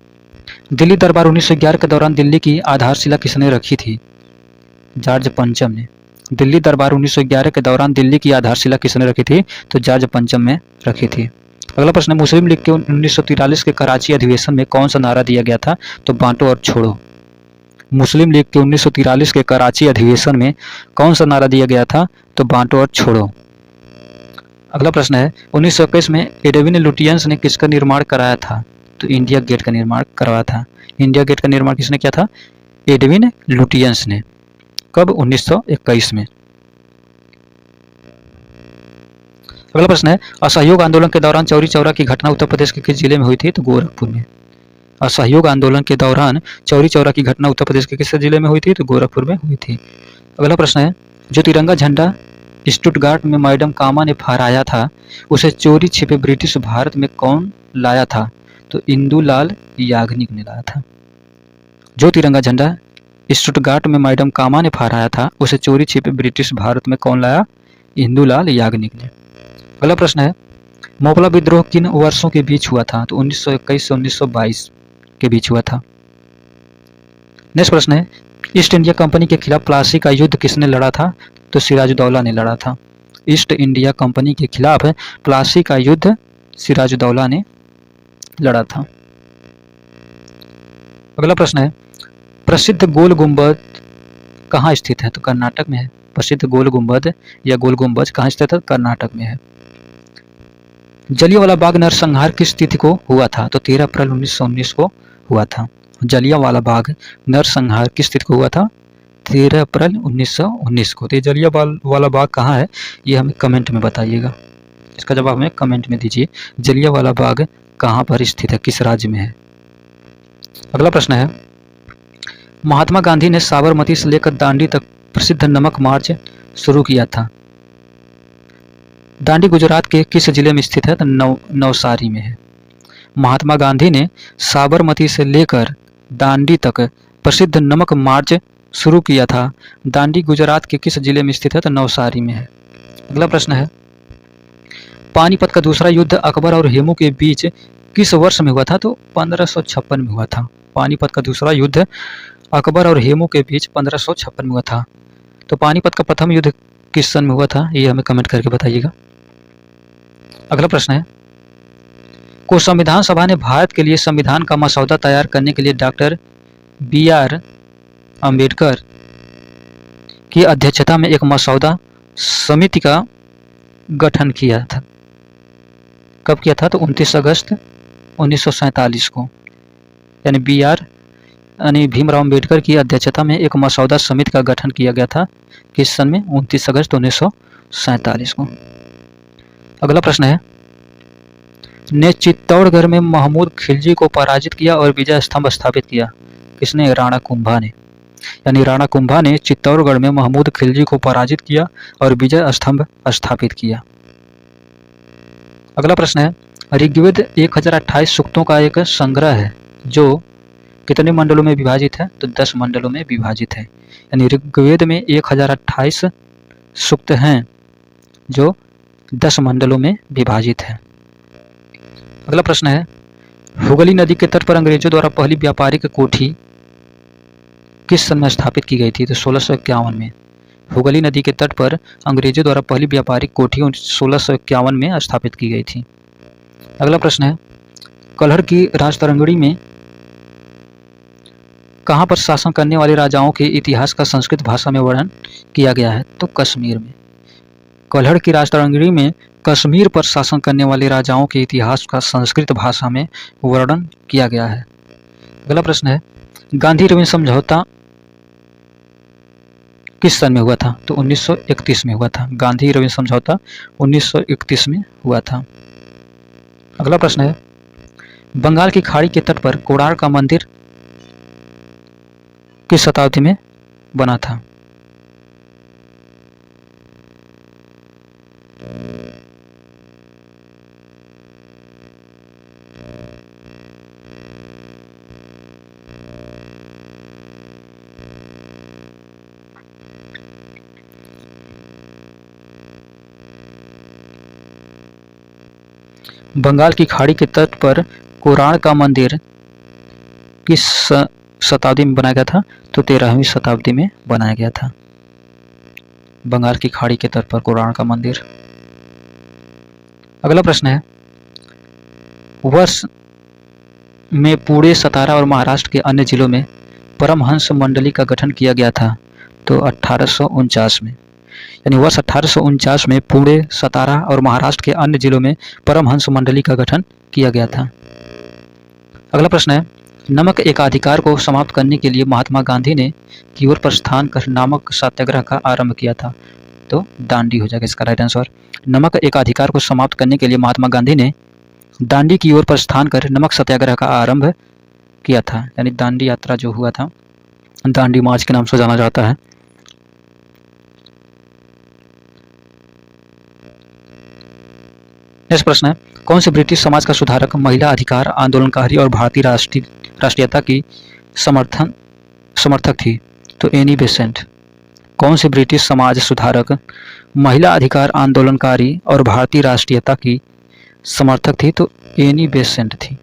दिल्ली दरबार 1911 के दौरान दिल्ली की आधारशिला किसने रखी थी? जॉर्ज पंचम ने। दिल्ली दरबार 1911 के दौरान दिल्ली की आधारशिला किसने रखी थी? तो जॉर्ज पंचम ने रखी थी। अगला प्रश्न है, मुस्लिम लीग के 1943 के कराची अधिवेशन में कौन सा नारा दिया गया था? तो बांटो और छोड़ो। मुस्लिम लीग के 1943 के कराची अधिवेशन में कौन सा नारा दिया गया था? तो बांटो और छोड़ो। अगला प्रश्न है, 1921 में एडविन लुटियंस ने किसका निर्माण कराया था? तो इंडिया गेट का निर्माण करवाया था। इंडिया गेट का निर्माण किसने किया था? एडविन लुटियंस ने। कब? 1921 में। अगला प्रश्न है, असहयोग आंदोलन के दौरान चौरी चौरा की घटना उत्तर प्रदेश के किस जिले में हुई थी? तो गोरखपुर में। असहयोग आंदोलन के दौरान चौरी चौरा की घटना उत्तर प्रदेश के किस जिले में हुई थी? तो गोरखपुर में हुई थी। अगला प्रश्न है, जो तिरंगा झंडा स्टुटगार्ट में मैडम कामा ने फहराया था, उसे चोरी छिपे ब्रिटिश भारत में कौन लाया था? तो इंदुलाल याग्निक ने लाया था। जो तिरंगा झंडा स्टुटगार्ट में मैडम कामा ने फहराया था, उसे चोरी छिपे ब्रिटिश भारत में कौन लाया? इंदुलाल याग्निक ने। अगला प्रश्न है, मोपला विद्रोह किन वर्षों के बीच हुआ था? तो 1921 से 1922 के बीच हुआ था। नेक्स्ट प्रश्न है, ईस्ट इंडिया कंपनी के खिलाफ प्लासी का युद्ध किसने लड़ा था? तो सिराजुद्दौला ने लड़ा था। ईस्ट इंडिया कंपनी के खिलाफ प्लासी का युद्ध सिराजुद्दौला ने लड़ा था। अगला प्रश्न है, प्रसिद्ध गोल गुंबद कहाँ स्थित है? तो कर्नाटक में है। प्रसिद्ध गोल गुंबद या गोल गुंबज कहाँ स्थित है? कर्नाटक में है। जलियांवाला बाग नरसंहार किस तिथि को हुआ था? तो 13 अप्रैल 1919 को हुआ था। जलियांवाला बाग नरसंहार किस तिथि को हुआ था? 13 अप्रैल 1919 को। तो जलियांवाला बाग कहाँ है, ये हमें कमेंट में बताइएगा। इसका जवाब हमें कमेंट में दीजिए। जलियांवाला बाग कहाँ पर स्थित है, किस राज्य में है? अगला प्रश्न है, महात्मा गांधी ने साबरमती से लेकर दांडी तक प्रसिद्ध नमक मार्च शुरू किया था। दांडी गुजरात के किस जिले में स्थित है? तो नवसारी में है। महात्मा गांधी ने साबरमती से लेकर दांडी तक प्रसिद्ध नमक मार्च शुरू किया था। दांडी गुजरात के किस जिले में स्थित है? तो नवसारी में है। अगला प्रश्न है, पानीपत का दूसरा युद्ध अकबर और हेमू के बीच किस वर्ष में हुआ था? तो 1556 में हुआ था। पानीपत का दूसरा युद्ध अकबर और हेमू के बीच 1556 में हुआ था। तो पानीपत का प्रथम युद्ध किस सन में हुआ था, ये हमें कमेंट करके बताइएगा। अगला प्रश्न है, को संविधान सभा ने भारत के लिए संविधान का मसौदा तैयार करने के लिए डॉक्टर BR अम्बेडकर की अध्यक्षता में एक मसौदा समिति का गठन किया था। कब किया था? तो 29 अगस्त 1947 को। यानी भीमराव अम्बेडकर की अध्यक्षता में एक मसौदा समिति का गठन किया गया था। किस सन में? 29 अगस्त 1947 को। अगला प्रश्न है, ने चित्तौड़गढ़ में महमूद खिलजी को पराजित किया और विजय स्तंभ स्थापित किया। किसने? राणा कुंभा ने। यानी राणा कुंभा ने चित्तौड़गढ़ में महमूद खिलजी को पराजित किया और विजय स्तंभ स्थापित किया। अगला प्रश्न है, ऋग्वेद 1028 सूक्तों का एक संग्रह है जो कितने मंडलों में विभाजित है? तो 10 मंडलों में विभाजित है। यानी ऋग्वेद में 1028 सूक्त हैं जो 10 मंडलों में विभाजित है। अगला प्रश्न है, हुगली नदी के तट पर अंग्रेजों द्वारा पहली व्यापारिक कोठी किस सन में स्थापित की गई थी? तो 1651 में। हुगली नदी के तट पर अंग्रेजों द्वारा पहली व्यापारिक कोठी 1651 में स्थापित की गई थी। अगला प्रश्न है, कलहर की राजतरंगिणी में कहाँ पर शासन करने वाले राजाओं के इतिहास का संस्कृत भाषा में वर्णन किया गया है? तो कश्मीर में। कलहर की राजतरंगिणी में कश्मीर पर शासन करने वाले राजाओं के इतिहास का संस्कृत भाषा में वर्णन किया गया है। अगला प्रश्न है, गांधी रविंद्र समझौता किस सन में हुआ था? तो 1931 में हुआ था। गांधी रविंद्र समझौता 1931 में हुआ था। अगला प्रश्न है, बंगाल की खाड़ी के तट पर कोणार्क का मंदिर किस शताब्दी में बना था? बंगाल की खाड़ी के तट पर कोणार्क का मंदिर किस शताब्दी में बनाया गया था? तो 13वीं शताब्दी में बनाया गया था। बंगाल की खाड़ी के तट पर कोणार्क का मंदिर। अगला प्रश्न है, वर्ष में पुणे, सतारा और महाराष्ट्र के अन्य जिलों में परमहंस मंडली का गठन किया गया था। तो 1849 में। यानी वर्ष 1849 में पुणे, सतारा और महाराष्ट्र के अन्य जिलों में परमहंस मंडली का गठन किया गया था। अगला प्रश्न है, नमक एकाधिकार को समाप्त करने के लिए महात्मा गांधी ने की ओर प्रस्थान कर नमक सत्याग्रह का आरंभ किया था। तो दांडी हो जाएगा इसका राइट आंसर। नमक एकाधिकार को समाप्त करने के लिए महात्मा गांधी ने दांडी की ओर प्रस्थान कर नमक सत्याग्रह का आरंभ किया था। यानी दांडी यात्रा जो हुआ था, दांडी मार्च के नाम से जाना जाता है। नेक्स्ट प्रश्न है, कौन से ब्रिटिश समाज का सुधारक, महिला अधिकार आंदोलनकारी और भारतीय राष्ट्रीयता की समर्थक थी? तो एनी बेसेंट। कौन से ब्रिटिश समाज सुधारक, महिला अधिकार आंदोलनकारी और भारतीय राष्ट्रीयता की समर्थक थी? तो एनी बेसेंट थी।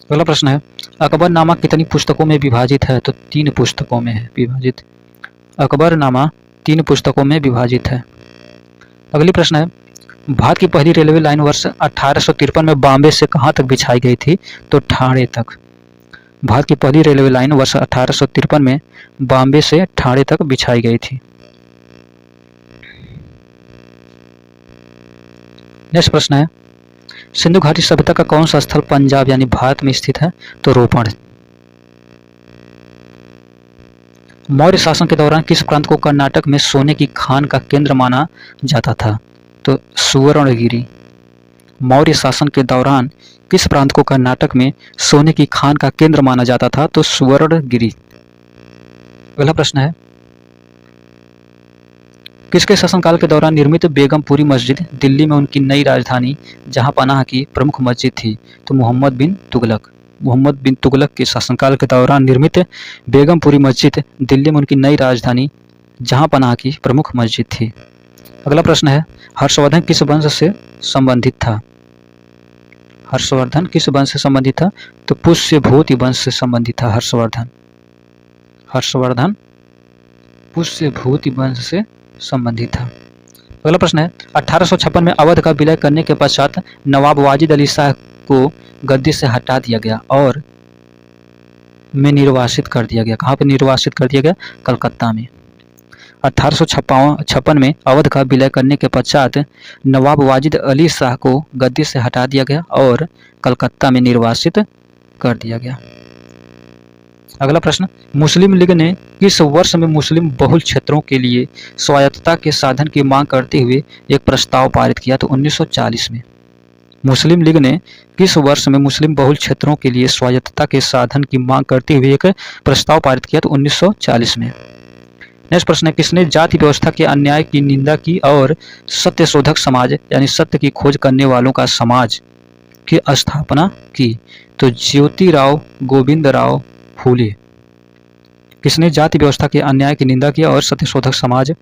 अगला प्रश्न है, अकबरनामा कितनी पुस्तकों में विभाजित है? तो 3 पुस्तकों में है विभाजित। अकबरनामा 3 पुस्तकों में विभाजित है। अगली प्रश्न है, भारत की पहली रेलवे लाइन वर्ष 1853 में बॉम्बे से कहां तक बिछाई गई थी? तो ठाणे तक। भारत की पहली रेलवे लाइन वर्ष 1853 में बॉम्बे से ठाणे तक बिछाई गई थी। नेक्स्ट प्रश्न है, सिंधु घाटी सभ्यता का कौन सा स्थल पंजाब यानी भारत में स्थित है? तो रोपण। मौर्य शासन के दौरान किस प्रांत को कर्नाटक में सोने की खान का केंद्र माना जाता था? तो सुवर्णगिरी। मौर्य शासन के दौरान किस प्रांत को कर्नाटक में सोने की खान का केंद्र माना जाता था? तो सुवर्णगिरी। अगला प्रश्न है, किसके शासनकाल के दौरान निर्मित बेगमपुरी मस्जिद दिल्ली में उनकी नई राजधानी जहांपनाह की प्रमुख मस्जिद थी? तो मोहम्मद बिन तुगलक। मोहम्मद बिन तुगलक के शासनकाल के दौरान निर्मित बेगमपुरी मस्जिद दिल्ली में उनकी नई राजधानी जहांपनाह की प्रमुख मस्जिद थी। अगला प्रश्न है, हर्षवर्धन किस वंश से संबंधित था? हर्षवर्धन किस वंश से संबंधित था? तो पुष्यभूति वंश से संबंधित था हर्षवर्धन। हर्षवर्धन पुष्यभूति वंश से संबंधित था। अगला प्रश्न है, 1856 में अवध का विलय करने के पश्चात नवाब वाजिद अली शाह को गद्दी से हटा दिया गया और में निर्वासित कर दिया गया। कहाँ पे निर्वासित कर दिया गया? कलकत्ता में। 1856 में अवध का विलय करने के पश्चात नवाब वाजिद अली शाह को गद्दी से हटा दिया गया और कलकत्ता में निर्वासित कर दिया गया। अगला प्रश्न, मुस्लिम लीग ने किस वर्ष में मुस्लिम बहुल क्षेत्रों के लिए स्वायत्तता के साधन की मांग करते हुए एक प्रस्ताव पारित किया? तो 1940 में। मुस्लिम लीग ने किस वर्ष में मुस्लिम बहुल क्षेत्रों के लिए स्वायत्तता के साधन की मांग करते हुए एक प्रस्ताव पारित किया? तो 1940 में। नेक्स्ट प्रश्न है, किसने जाति व्यवस्था के अन्याय की निंदा की और सत्य शोधक समाज यानी सत्य की खोज करने वालों का समाज की स्थापना की? तो ज्योतिराव गोविंदराव फूले। किसने जाति व्यवस्था के अन्याय की निंदा की और सत्य शोधक समाज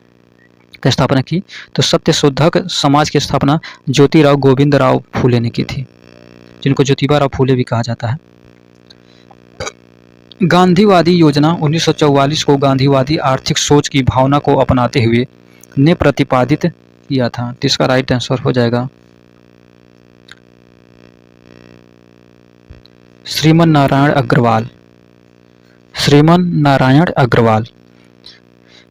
की स्थापना की? तो सत्य शोधक समाज की स्थापना ज्योतिराव गोविंदराव फूले ने की थी, जिनको ज्योतिबा फूले भी कहा जाता है। गांधीवादी योजना 1944 को गांधीवादी आर्थिक सोच की भावना को अपनाते हुए ने प्रतिपादित किया था। तो इसका राइट आंसर हो जाएगा श्रीमन नारायण अग्रवाल। श्रीमन नारायण अग्रवाल।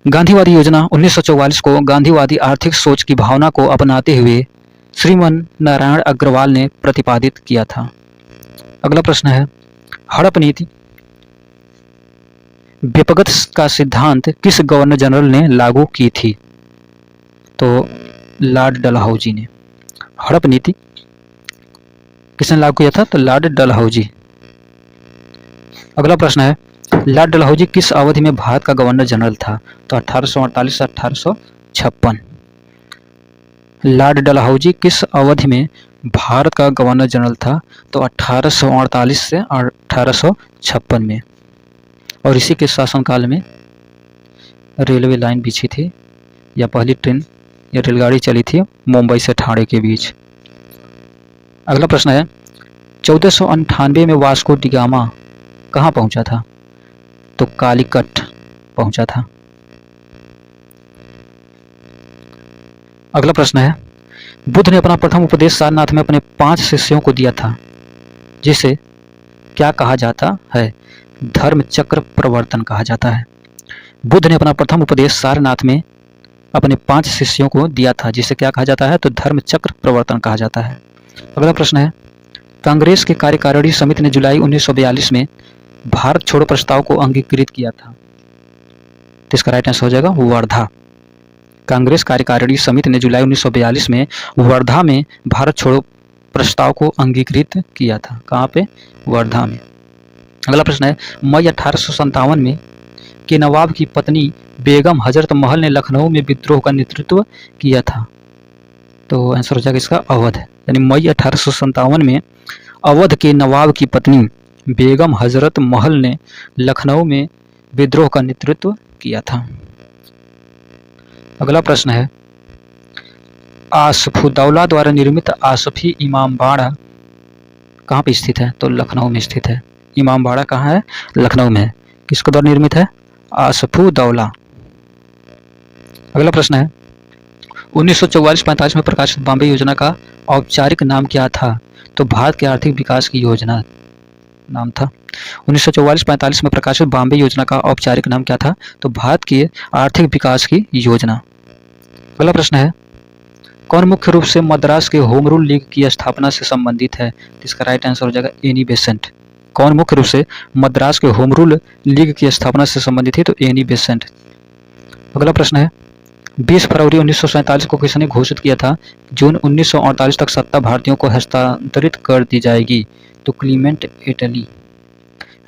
गांधीवादी योजना 1944 को गांधीवादी आर्थिक सोच की भावना को अपनाते हुए श्रीमन नारायण अग्रवाल ने प्रतिपादित किया था। अगला प्रश्न है, हड़प नीति व्यपगत का सिद्धांत किस गवर्नर जनरल ने लागू की थी? तो लॉर्ड डलहौजी ने। हड़प नीति किसने लागू किया था? तो लॉर्ड डलहौजी। अगला प्रश्न है, लॉर्ड डलहौजी किस अवधि में भारत का गवर्नर जनरल था? तो 1848 से 1856। लॉर्ड डलहौजी किस अवधि में भारत का गवर्नर जनरल था? तो 1848 से 1856 में। और इसी के शासनकाल में रेलवे लाइन बिछी थी या पहली ट्रेन या रेलगाड़ी चली थी मुंबई से ठाणे के बीच। अगला प्रश्न है, 1498 में वास्को डी गामा कहाँ पहुंचा था? तो कालीकट पहुंचा था। अगला प्रश्न है, बुद्ध ने अपना प्रथम उपदेश सारनाथ में अपने 5 शिष्यों को दिया था, जिसे क्या कहा जाता है? धर्म चक्र प्रवर्तन कहा जाता है। बुद्ध ने अपना प्रथम उपदेश सारनाथ में अपने 5 शिष्यों को दिया था, जिसे क्या कहा जाता है? तो धर्म चक्र प्रवर्तन कहा जाता है। अगला प्रश्न है, कांग्रेस की कार्यकारिणी समिति ने जुलाई 1942 में भारत छोड़ो प्रस्ताव को अंगीकृत किया था। तो इसका राइट आंसर हो जाएगा वर्धा। कांग्रेस कार्यकारिणी समिति ने जुलाई 1942 में वर्धा में भारत छोड़ो प्रस्ताव को अंगीकृत किया था। कहाँ पे? वर्धा में। अगला प्रश्न है, मई 1857 में के नवाब की पत्नी बेगम हजरत महल ने लखनऊ में विद्रोह का नेतृत्व किया था। तो आंसर हो जाएगा इसका अवध। यानी मई 1857 में अवध के नवाब की पत्नी बेगम हजरत महल ने लखनऊ में विद्रोह का नेतृत्व किया था। अगला प्रश्न है, आसफुद्दौला द्वारा निर्मित आसफी इमामबाड़ा कहाँ पे स्थित है? तो लखनऊ में स्थित है। इमामबाड़ा कहाँ है? लखनऊ में है। किसके द्वारा निर्मित है? आसफुद्दौला। अगला प्रश्न है, 1944-45 में प्रकाशित बॉम्बे योजना का औपचारिक नाम क्या था? तो भारत के आर्थिक विकास की योजना नाम था। 1944-45 में प्रकाशित बॉम्बे योजना का औपचारिक नाम क्या था? तो भारत की आर्थिक विकास की योजना। अगला प्रश्न है, कौन मुख्य रूप से मद्रास के होम रूल लीग की स्थापना से संबंधित है? इसका राइट आंसर हो जाएगा एनी बेसेंट। कौन मुख्य रूप से मद्रास के होम रूल लीग की स्थापना से संबंधित है? तो एनी बेसेंट। अगला प्रश्न है, 20 फरवरी 1947 को किसने घोषित किया था जून 1948 तक सत्ता भारतीयों को हस्तांतरित कर दी जाएगी? तो क्लीमेंट एटली।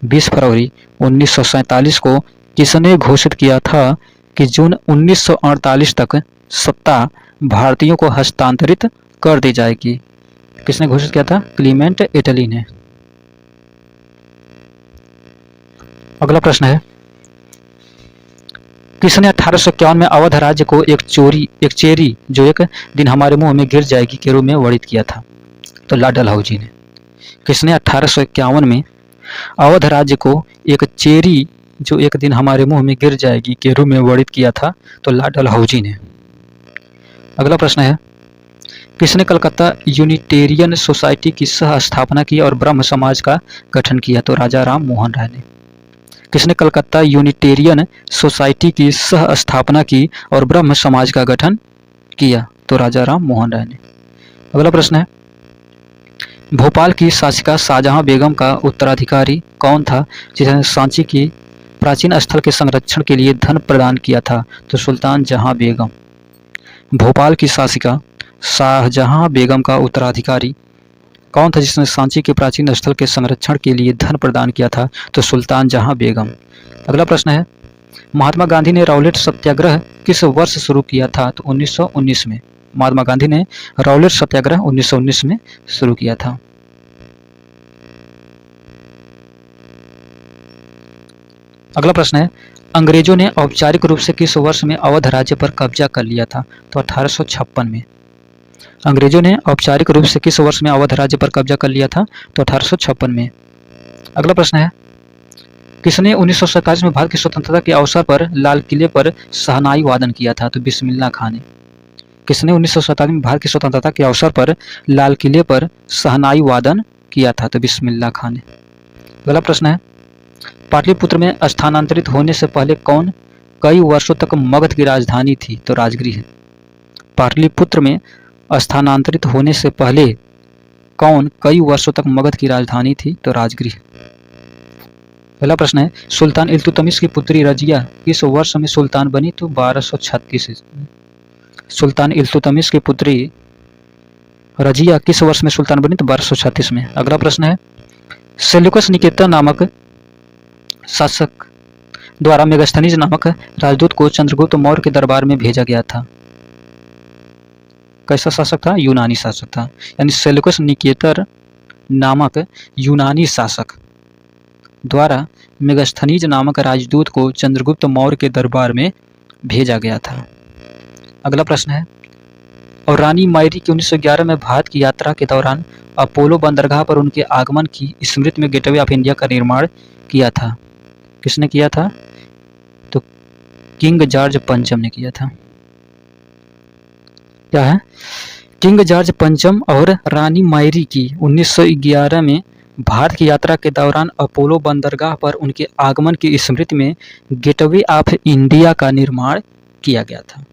20 फरवरी 1947 को किसने घोषित किया था कि जून 1948 तक सत्ता भारतीयों को हस्तांतरित कर दी जाएगी? किसने घोषित किया था? क्लीमेंट एटली ने। अगला प्रश्न है, किसने 1851 में अवध राज्य को एक चेरी जो एक दिन हमारे मुंह में गिर जाएगी के रूप में वर्णित किया था? तो लॉर्ड डलहौजी ने। किसने 1851 में अवध राज्य को एक चेरी जो एक दिन हमारे मुंह में गिर जाएगी के रूप में वर्णित किया था? तो लॉर्ड डलहौजी ने। अगला प्रश्न है, किसने कलकत्ता यूनिटेरियन सोसाइटी की सह स्थापना की और ब्रह्म समाज का गठन किया? तो राजा राम मोहन राय ने। किसने कलकत्ता यूनिटेरियन सोसाइटी की सह स्थापना की और ब्रह्म समाज का गठन किया? तो राजा राम मोहन राय ने। अगला प्रश्न है, भोपाल की शासिका शाहजहां बेगम का उत्तराधिकारी कौन था जिसने सांची की प्राचीन स्थल के संरक्षण के लिए धन प्रदान किया था? तो सुल्तान जहां बेगम। भोपाल की शासिका शाहजहां बेगम का उत्तराधिकारी कौन था जिसने सांची के प्राचीन स्थल के संरक्षण के लिए धन प्रदान किया था? तो सुल्तान जहां बेगम। अगला प्रश्न है, महात्मा गांधी ने रॉलेट सत्याग्रह किस वर्ष शुरू किया था? तो 1919 में। महात्मा गांधी ने रॉलेट सत्याग्रह 1919 में शुरू किया था। अगला प्रश्न है, अंग्रेजों ने औपचारिक रूप से किस वर्ष में अवध राज्य पर कब्जा कर लिया था? तो 1856 में। अंग्रेजों ने औपचारिक रूप से किस वर्ष में अवध राज्य पर कब्जा कर लिया था? तो 1856 में। अगला प्रश्न है, किसने 1947 में भारत की स्वतंत्रता के अवसर पर लाल किले पर शहनाई वादन किया था? तो बिस्मिल्लाह खान ने। किसने 1947 में भारत की स्वतंत्रता के अवसर पर लाल किले पर शहनाई वादन किया था? तो बिस्मिल्लाह खान ने। अगला प्रश्न है, पाटलिपुत्र में स्थानांतरित होने से पहले कौन कई वर्षों तक मगध की राजधानी थी? तो राजगृह। पाटलिपुत्र में स्थानांतरित होने से पहले कौन कई वर्षों तक मगध की राजधानी थी? तो राजगृह। पहला प्रश्न है, सुल्तान इल्तुतमिश की पुत्री रजिया किस वर्ष में सुल्तान बनी? तो 1236। सुल्तान इल्तुतमिश की पुत्री रजिया किस वर्ष में सुल्तान बनी? तो 1236 में। अगला प्रश्न है, सेल्यूकस निकेतर नामक शासक द्वारा मेगास्थनीज नामक राजदूत को चंद्रगुप्त मौर्य के दरबार में भेजा गया था। कैसा शासक था? यूनानी शासक था। यानी सेल्यूकस निकेतर नामक यूनानी शासक द्वारा मेगास्थनीज नामक राजदूत को चंद्रगुप्त मौर्य के दरबार में भेजा गया था। अगला प्रश्न है, और रानी मायरी की 1911 में भारत की यात्रा के दौरान अपोलो बंदरगाह पर उनके आगमन की स्मृति में गेटवे ऑफ इंडिया का निर्माण किया था? किसने किया था? तो किंग जॉर्ज पंचम ने किया था। क्या है? किंग जॉर्ज पंचम और रानी मायरी की 1911 में भारत की यात्रा के दौरान अपोलो बंदरगाह पर उनके आगमन की स्मृति में गेटवे ऑफ इंडिया का निर्माण किया गया था।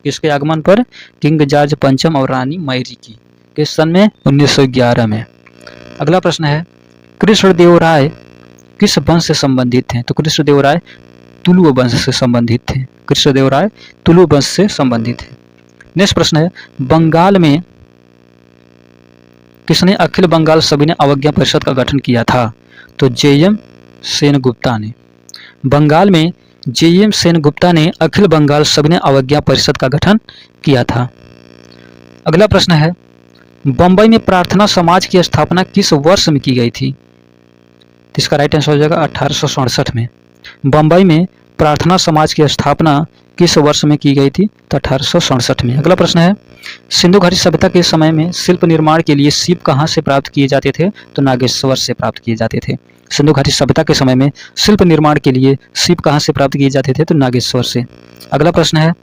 किसके आगमन पर? किंग जॉर्ज पंचम और रानी मायरी की। किस सन में? 1911 में। अगला प्रश्न है, कृष्णदेवराय किस वंश से संबंधित हैं? तो कृष्णदेवराय तुलु वंश से संबंधित थे। कृष्णदेवराय तुलु वंश से संबंधित है। नेक्स्ट प्रश्न है, बंगाल में किसने अखिल बंगाल सविनय अवज्ञा परिषद का गठन किया था? तो जेएम सेनगुप्ता ने। बंगाल में जेएम सेनगुप्ता ने अखिल बंगाल सविनय अवज्ञा परिषद का गठन किया था। अगला प्रश्न है, बंबई में प्रार्थना समाज की स्थापना किस वर्ष में की गई थी? इसका राइट आंसर हो जाएगा 1867 में। बंबई में प्रार्थना समाज की स्थापना किस वर्ष में की गई थी? तो 1867 में। अगला प्रश्न है, सिंधु घाटी सभ्यता के समय में शिल्प निर्माण के लिए सीप कहाँ से प्राप्त किए जाते थे? तो नागेश्वर से प्राप्त किए जाते थे। सिंधु घाटी सभ्यता के समय में शिल्प निर्माण के लिए सीप कहाँ से प्राप्त किए जाते थे? तो नागेश्वर से। अगला प्रश्न है,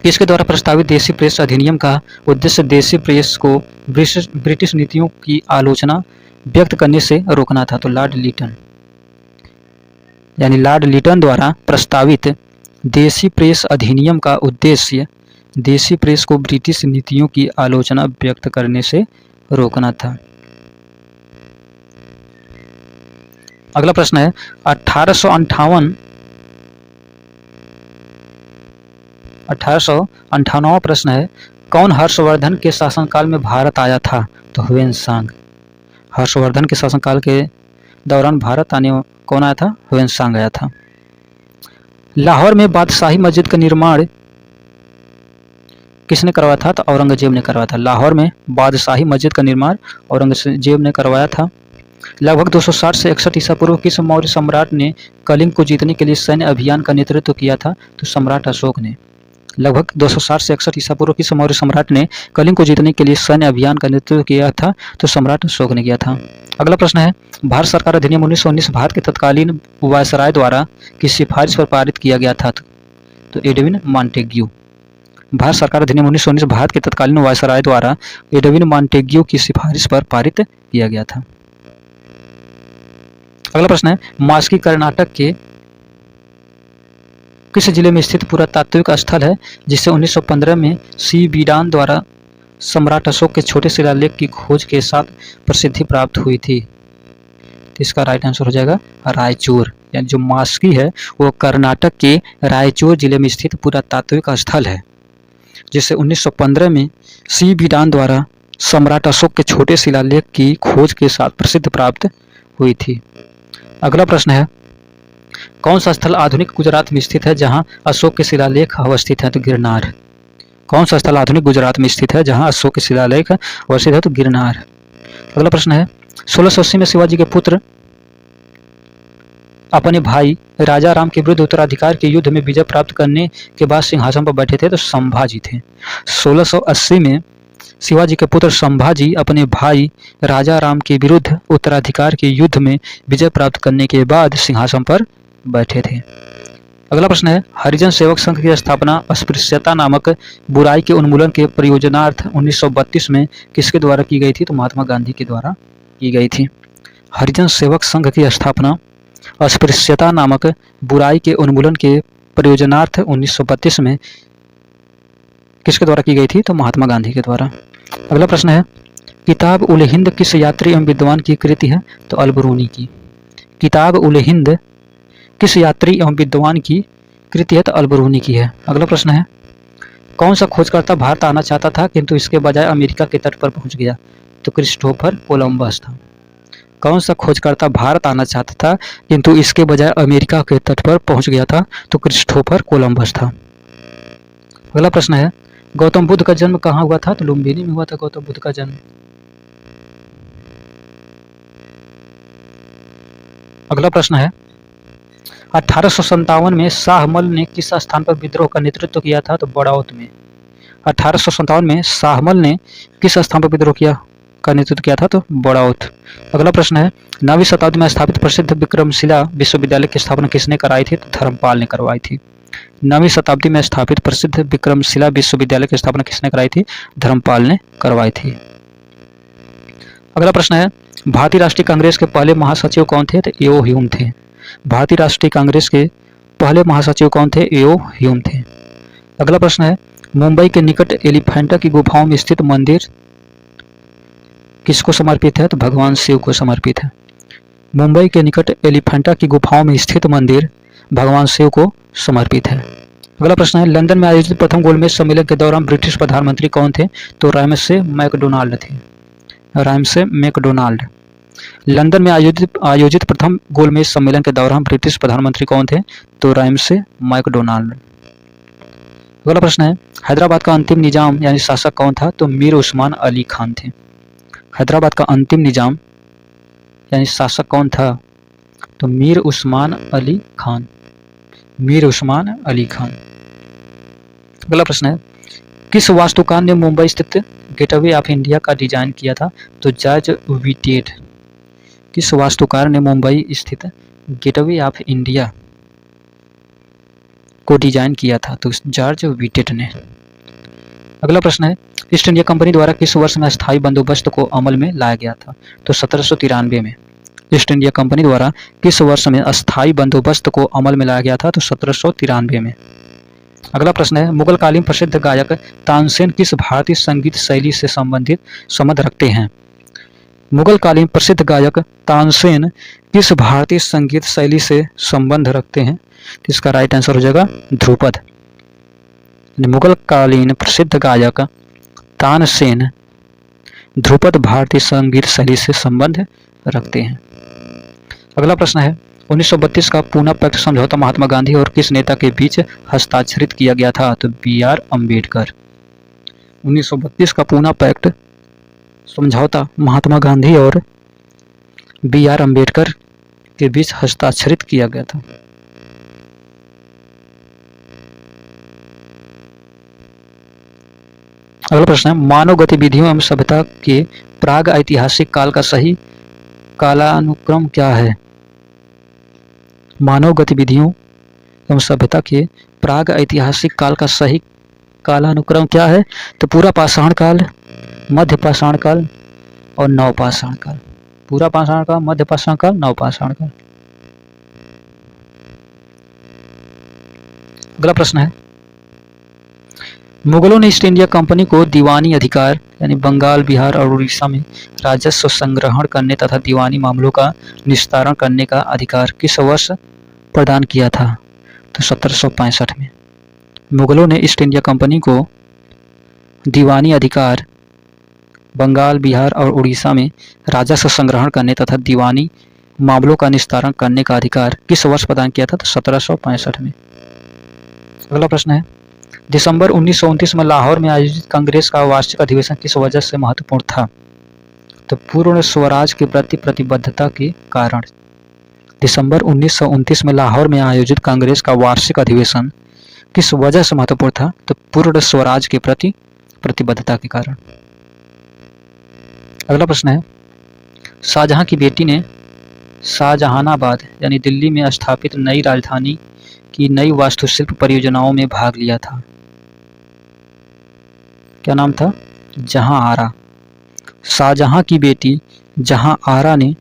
किसके द्वारा प्रस्तावित देशी प्रेस अधिनियम का उद्देश्य देशी प्रेस को ब्रिटिश नीतियों की आलोचना व्यक्त करने से रोकना था। तो लॉर्ड लिटन यानी लॉर्ड लिटन द्वारा प्रस्तावित देशी प्रेस अधिनियम का उद्देश्य देशी प्रेस को ब्रिटिश नीतियों की आलोचना व्यक्त करने से रोकना था। अगला प्रश्न है 1858वां प्रश्न है, कौन हर्षवर्धन के शासनकाल में भारत आया था? तो ह्वेन-सांग। हर्षवर्धन के शासनकाल के दौरान भारत आने कौन आया था? ह्वेन-सांग आया था। लाहौर में बादशाही मस्जिद का निर्माण किसने करवाया था? तो औरंगजेब ने करवाया था। लाहौर में बादशाही मस्जिद का निर्माण औरंगजेब ने करवाया था। लगभग 260 से 61 ईसा पूर्व किस मौर्य सम्राट ने कलिंग को जीतने के लिए सैन्य अभियान का नेतृत्व किया था? तो सम्राट अशोक ने। लगभग 260 से 61 ईसा पूर्व किस मौर्य सम्राट ने कलिंग को जीतने के लिए सैन्य अभियान का नेतृत्व किया था? तो सम्राट अशोक ने किया था। अगला प्रश्न है, भारत सरकार अधिनियम 1919 भारत के तत्कालीन वायसराय द्वारा किस सिफारिश पर पारित किया गया था? तो एडविन मॉन्टेग्यू। भारत सरकार अधिनियम 1919 भारत के तत्कालीन वायसराय द्वारा एडविन मॉन्टेग्यू की सिफारिश पर पारित किया गया था। अगला प्रश्न है, मास्की कर्नाटक के किस जिले में स्थित पुरातात्विक स्थल है जिसे 1915 में सी बीडान द्वारा सम्राट अशोक के छोटे शिलालेख की खोज के साथ प्रसिद्धि प्राप्त हुई थी? तो इसका राइट आंसर हो जाएगा रायचूर। यानी जो मास्की है वो कर्नाटक के रायचूर जिले में स्थित पुरातात्विक स्थल है जिसे 1915 में सी बीडान द्वारा सम्राट अशोक के छोटे शिलालेख की खोज के साथ प्रसिद्धि प्राप्त हुई थी। अगला प्रश्न है, कौन सा स्थल आधुनिक गुजरात में स्थित है जहां अशोक के शिलालेख अवस्थित है? तो गिरनार। कौन सा स्थल आधुनिक गुजरात में स्थित है जहां अशोक के शिलालेख अवस्थित है? तो गिरनार। अगला प्रश्न है, 1680 में शिवाजी के पुत्र अपने भाई राजा राम के विरुद्ध उत्तराधिकार के युद्ध में विजय प्राप्त करने के बाद सिंहासन पर बैठे थे? तो संभाजी थे। 1680 में शिवाजी के पुत्र संभाजी अपने भाई राजा राम के विरुद्ध उत्तराधिकार के युद्ध में विजय प्राप्त करने के बाद सिंहासन पर बैठे थे। अगला प्रश्न है, हरिजन सेवक संघ की स्थापना अस्पृश्यता नामक बुराई के उन्मूलन के प्रयोजनार्थ 1932 में किसके द्वारा की गई थी? तो महात्मा गांधी के द्वारा की गई थी। हरिजन सेवक संघ की स्थापना अस्पृश्यता नामक बुराई के उन्मूलन के प्रयोजनार्थ 1932 में किसके द्वारा की गई थी? तो महात्मा गांधी के द्वारा। अगला प्रश्न है, किताब उल हिंद किस यात्री एवं विद्वान की कृति है? तो अलबरूनी की। किताब उल हिंद किस यात्री एवं विद्वान की कृति है? तो अलबरूनी की है। अगला प्रश्न है, कौन सा खोजकर्ता भारत आना चाहता था किंतु इसके बजाय अमेरिका के तट पर पहुंच गया? तो क्रिस्टोफर कोलंबस था। कौन सा खोजकर्ता भारत आना चाहता था किंतु इसके बजाय अमेरिका के तट पर पहुंच गया था? तो क्रिस्टोफर कोलंबस था। अगला प्रश्न है, गौतम बुद्ध का जन्म कहाँ हुआ था? तो लुम्बिनी में हुआ था गौतम बुद्ध का जन्म। अगला प्रश्न है, 1857 में शाहमल ने किस स्थान पर विद्रोह का नेतृत्व किया था? तो बड़ौत में। 1857 में शाहमल ने किस स्थान पर विद्रोह का नेतृत्व किया था? तो बड़ौत। अगला प्रश्न है, 9वीं शताब्दी में स्थापित प्रसिद्ध विक्रमशिला विश्वविद्यालय की स्थापना किसने कराई थी? तो धर्मपाल ने करवाई थी। 9वीं शताब्दी में स्थापित प्रसिद्ध विक्रमशिला विश्वविद्यालय की स्थापना किसने कराई थी? धर्मपाल ने करवाई थी। अगला प्रश्न है, भारतीय राष्ट्रीय कांग्रेस के पहले महासचिव कौन थे? तो एओ ह्यूम थे। भारतीय राष्ट्रीय कांग्रेस के पहले महासचिव कौन थे? एओ ह्यूम थे। अगला प्रश्न है, मुंबई के निकट एलिफेंटा की गुफाओं में स्थित मंदिर किसको समर्पित है? तो भगवान शिव को समर्पित है। मुंबई के निकट एलिफेंटा की गुफाओं में स्थित मंदिर भगवान शिव को समर्पित है। अगला प्रश्न है, लंदन में आयोजित प्रथम गोलमेज सम्मेलन के दौरान ब्रिटिश प्रधानमंत्री कौन थे? तो रैमसे मैकडोनाल्ड थे। Ramsay MacDonald. लंदन में आयोजित प्रथम गोलमेज सम्मेलन के दौरान ब्रिटिश प्रधानमंत्री कौन थे? तो रैमसे मैकडोनाल्ड। अगला प्रश्न है, हैदराबाद का अंतिम निजाम यानी शासक कौन था? तो मीर उस्मान अली खान थे। हैदराबाद का अंतिम निजाम यानी शासक कौन था? तो मीर उस्मान अली खान। मीर उस्मान अली खान। अगला प्रश्न है, किस वास्तुकार ने मुंबई स्थित गेटवे ऑफ इंडिया का डिजाइन किया था? तो जॉर्ज व्हिटेट। किस वास्तुकार ने मुंबई स्थित गेटवे ऑफ इंडिया को डिजाइन किया था? तो जॉर्ज व्हिटेट ने। अगला प्रश्न है, ईस्ट इंडिया कंपनी द्वारा किस वर्ष में अस्थायी बंदोबस्त को अमल में लाया गया था? तो 1793 में। ईस्ट इंडिया कंपनी द्वारा किस वर्ष में अस्थायी बंदोबस्त को अमल में लाया गया था? तो 1793 में। अगला प्रश्न है, मुगल कालीन प्रसिद्ध गायक तानसेन किस भारतीय संगीत शैली से संबंधित संबंध रखते हैं? मुगल कालीन प्रसिद्ध गायक तानसेन किस भारतीय संगीत शैली से संबंध रखते हैं? तो इसका राइट आंसर हो जाएगा ध्रुपद। मुगल कालीन प्रसिद्ध गायक तानसेन ध्रुपद भारतीय संगीत शैली से संबंध रखते हैं। अगला प्रश्न है, 1932 का पूना पैक्ट समझौता महात्मा गांधी और किस नेता के बीच हस्ताक्षरित किया गया था? तो बी.आर. अम्बेडकर। 1932 का पूना पैक्ट समझौता महात्मा गांधी और बी.आर. अम्बेडकर के बीच हस्ताक्षरित किया गया था। अगला प्रश्न है, मानव गतिविधियों एवं सभ्यता के प्राग ऐतिहासिक काल का सही कालानुक्रम क्या है? मानव गतिविधियों एवं सभ्यता के प्राग ऐतिहासिक काल का सही कालानुक्रम क्या है? तो पूरा पाषाण काल, मध्य पाषाण काल और नवपाषाण काल। पूरा पाषाण काल, मध्य पाषाण काल, नवपाषाण काल। अगला प्रश्न है, मुगलों ने ईस्ट इंडिया कंपनी को दीवानी अधिकार यानी बंगाल, बिहार और उड़ीसा में राजस्व संग्रहण करने तथा दीवानी मामलों का निस्तारण करने का अधिकार किस वर्ष प्रदान किया था? तो 1765 में। मुगलों ने ईस्ट इंडिया कंपनी को दीवानी अधिकार बंगाल, बिहार और उड़ीसा में राजस्व संग्रहण करने तथा दीवानी मामलों का निस्तारण करने का अधिकार किस वर्ष प्रदान किया था? तो 1765 में। अगला प्रश्न है, दिसंबर 1929 में लाहौर में आयोजित कांग्रेस का वार्षिक अधिवेशन किस वजह से महत्वपूर्ण था? तो पूर्ण स्वराज के प्रति प्रतिबद्धता के कारण। दिसंबर 1929 में लाहौर में आयोजित कांग्रेस का वार्षिक अधिवेशन किस वजह से महत्वपूर्ण था? तो पूर्ण स्वराज के प्रति प्रतिबद्धता के कारण। अगला प्रश्न है, शाहजहां की बेटी ने शाहजहानाबाद यानी दिल्ली में स्थापित नई राजधानी की नई वास्तुशिल्प परियोजनाओं में भाग लिया था। क्या नाम था? जहां आरा। शाहजहां की बेटी जहां आरा ने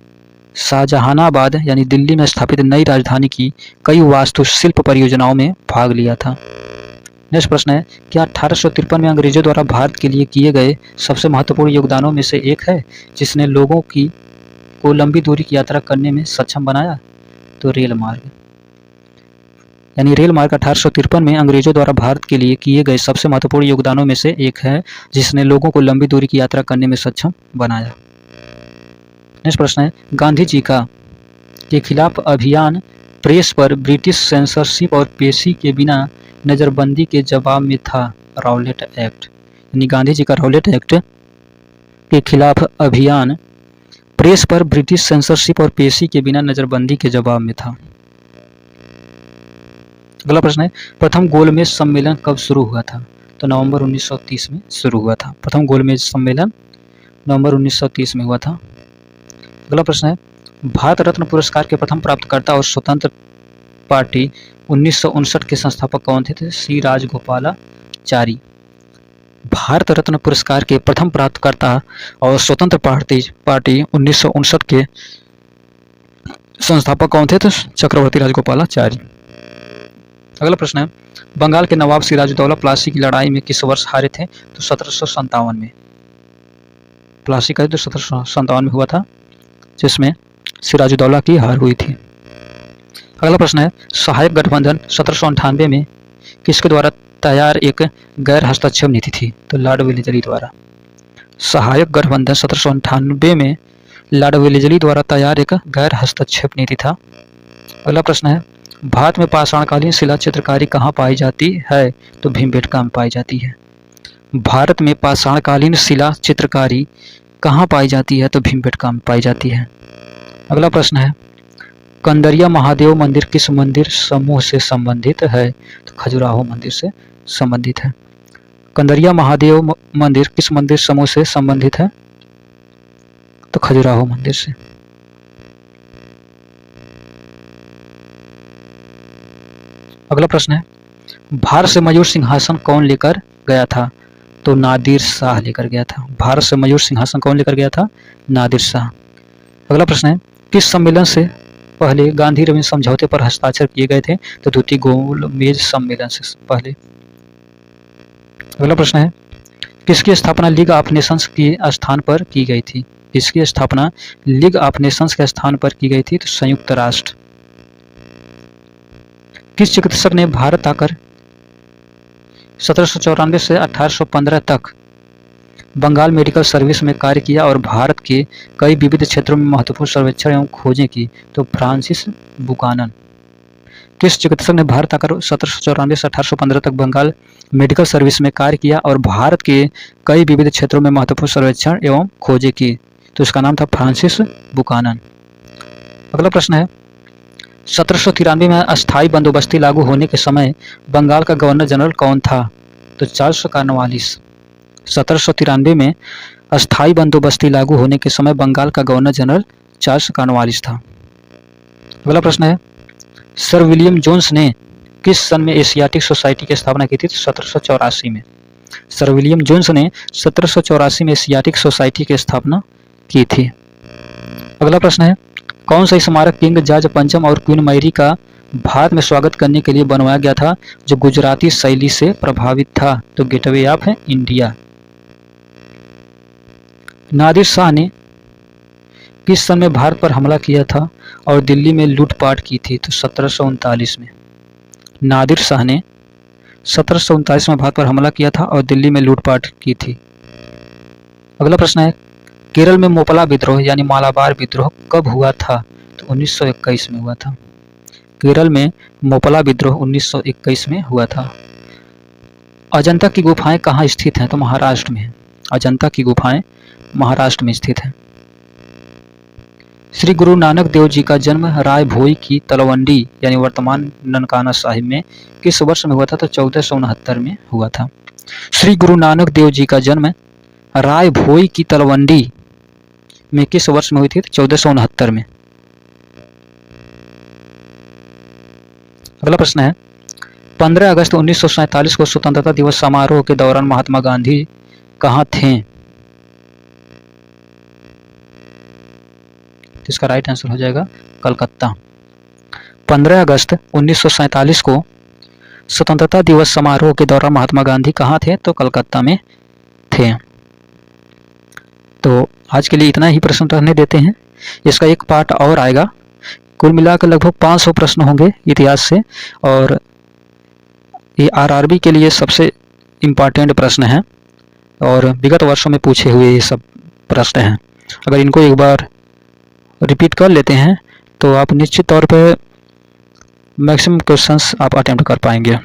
शाहजहानाबाद यानी दिल्ली में स्थापित नई राजधानी की कई वास्तुशिल्प परियोजनाओं में भाग लिया था। नेक्स्ट प्रश्न है, क्या 1853 में अंग्रेजों द्वारा भारत के लिए किए गए सबसे महत्वपूर्ण योगदानों में से एक है जिसने लोगों को लंबी दूरी की यात्रा करने में सक्षम बनाया? तो रेल मार्ग। यानी रेल मार्ग 1853 में अंग्रेजों द्वारा भारत के लिए किए गए सबसे महत्वपूर्ण योगदानों में से एक है जिसने लोगों को लंबी दूरी की यात्रा करने में सक्षम बनाया। नेक्स्ट प्रश्न है, गांधी जी का के खिलाफ अभियान प्रेस पर ब्रिटिश सेंसरशिप और पेशी के बिना नज़रबंदी के जवाब में था। Rowlatt act. यानी गांधी जी का राउलेट एक्ट के खिलाफ अभियान प्रेस पर ब्रिटिश सेंसरशिप और पेशी के बिना नज़रबंदी के जवाब में था। अगला प्रश्न है, प्रथम गोलमेज सम्मेलन कब शुरू हुआ था? तो नवंबर 1930 में शुरू हुआ था। प्रथम गोलमेज सम्मेलन नवंबर 1930 में हुआ था। अगला प्रश्न है, भारत रत्न पुरस्कार के प्रथम प्राप्तकर्ता और स्वतंत्र पार्टी 1959 के संस्थापक कौन थे? श्री राजगोपालाचारी। भारत रत्न पुरस्कार के प्रथम प्राप्तकर्ता और स्वतंत्र पार्टी 1959 के संस्थापक कौन थे? तो चक्रवर्ती राजगोपालाचारी। अगला प्रश्न है, बंगाल के नवाब सिराजुद्दौला प्लासी की लड़ाई में किस वर्ष हारे थे? तो 1757 में। प्लासी का युद्ध 1757 में हुआ था जिसमें सिराजुद्दौला की हार हुई थी। अगला प्रश्न है, सहायक गठबंधन 1798 में किसके द्वारा तैयार एक गैर हस्तक्षेप नीति थी? तो लॉर्ड वेलेस्ली द्वारा। सहायक गठबंधन 1798 में लॉर्ड वेलेस्ली द्वारा तैयार एक गैर हस्तक्षेप नीति था। अगला प्रश्न है, भारत में पाषाणकालीन शिला चित्रकारी कहाँ पाई जाती है? तो भीमबेटका में पाई जाती है। भारत में पाषाणकालीन शिला चित्रकारी कहाँ पाई जाती है? तो भीमबेटका में पाई जाती है। अगला प्रश्न है, कंदरिया महादेव मंदिर किस मंदिर समूह से संबंधित है? तो खजुराहो मंदिर से संबंधित है। कंदरिया महादेव मंदिर किस मंदिर समूह से संबंधित है? तो खजुराहो मंदिर से। अगला प्रश्न है, भारत से मयूर सिंहासन कौन लेकर गया था? तो नादिर शाह लेकर गया था। भारत से मयूर सिंहासन कौन लेकर गया था? नादिर शाह। अगला प्रश्न है, किस सम्मेलन से पहले गांधी रविंद्र समझौते पर हस्ताक्षर किए गए थे? तो द्वितीय गोलमेज सम्मेलन से पहले। अगला प्रश्न है, किसकी स्थापना लीग ऑफ नेशंस के स्थान पर की गई थी? किसकी स्थापना लीग ऑफ नेशंस के स्थान पर की गई थी? तो संयुक्त राष्ट्र। किस चिकित्सक ने भारत आकर 1794 से 1815 तक बंगाल मेडिकल सर्विस में कार्य किया और भारत के कई विविध क्षेत्रों में महत्वपूर्ण सर्वेक्षण एवं खोजें की? तो फ्रांसिस बुकानन। किस चिकित्सक ने भारत आकर 1794 से 1815 तक बंगाल मेडिकल सर्विस में कार्य किया और भारत के कई विविध क्षेत्रों में महत्वपूर्ण सर्वेक्षण एवं खोजें की? तो इसका नाम था फ्रांसिस बुकानन। अगला प्रश्न है, 1793 में अस्थायी बंदोबस्ती लागू होने के समय बंगाल का गवर्नर जनरल कौन था? तो चार्ल्स कॉर्नवालिस। 1793 में अस्थायी बंदोबस्ती लागू होने के समय बंगाल का गवर्नर जनरल चार्ल्स कॉर्नवालिस था। अगला प्रश्न है, सर विलियम जोन्स ने किस सन में एशियाटिक सोसाइटी की स्थापना की थी? तो 1784 में। सर विलियम जोन्स ने 1784 में एशियाटिक सोसाइटी की स्थापना की थी। अगला प्रश्न है, कौन सा स्मारक किंग जॉर्ज पंचम और क्वीन मैरी का भारत में स्वागत करने के लिए बनवाया गया था जो गुजराती शैली से प्रभावित था? तो gateway of India. Nadir Shah ने किस सन में भारत पर हमला किया था और दिल्ली में लूटपाट की थी? तो 1739 में। नादिर शाह ने 1739 में भारत पर हमला किया था और दिल्ली में लूटपाट की थी। अगला प्रश्न है, केरल में मोपला विद्रोह यानी मालाबार विद्रोह कब हुआ था? तो 1921 में हुआ था। केरल में मोपला विद्रोह 1921 में हुआ था। अजंता की गुफाएं कहाँ स्थित हैं? तो महाराष्ट्र में। अजंता की गुफाएं महाराष्ट्र में स्थित हैं। श्री गुरु नानक देव जी का जन्म राय भोई की तलवंडी यानी वर्तमान ननकाना साहिब में किस वर्ष में हुआ था? तो 1469 में हुआ था। श्री गुरु नानक देव जी का जन्म राय भोई की तलवंडी में किस वर्ष में हुई थी? 1469 में। अगला प्रश्न है, 15 अगस्त 1947 को स्वतंत्रता दिवस समारोह के दौरान महात्मा गांधी कहाँ थे? तो इसका राइट आंसर हो जाएगा कलकत्ता। 15 अगस्त 1947 को स्वतंत्रता दिवस समारोह के दौरान महात्मा गांधी कहाँ थे? तो कलकत्ता में थे। तो आज के लिए इतना ही प्रश्न रहने देते हैं। इसका एक पार्ट और आएगा। कुल मिलाकर लगभग 500 प्रश्न होंगे इतिहास से और ये आरआरबी के लिए सबसे इम्पॉर्टेंट प्रश्न हैं और विगत वर्षों में पूछे हुए ये सब प्रश्न हैं। अगर इनको एक बार रिपीट कर लेते हैं तो आप निश्चित तौर पर मैक्सिमम क्वेश्चंस आप अटेम्प्ट कर पाएंगे।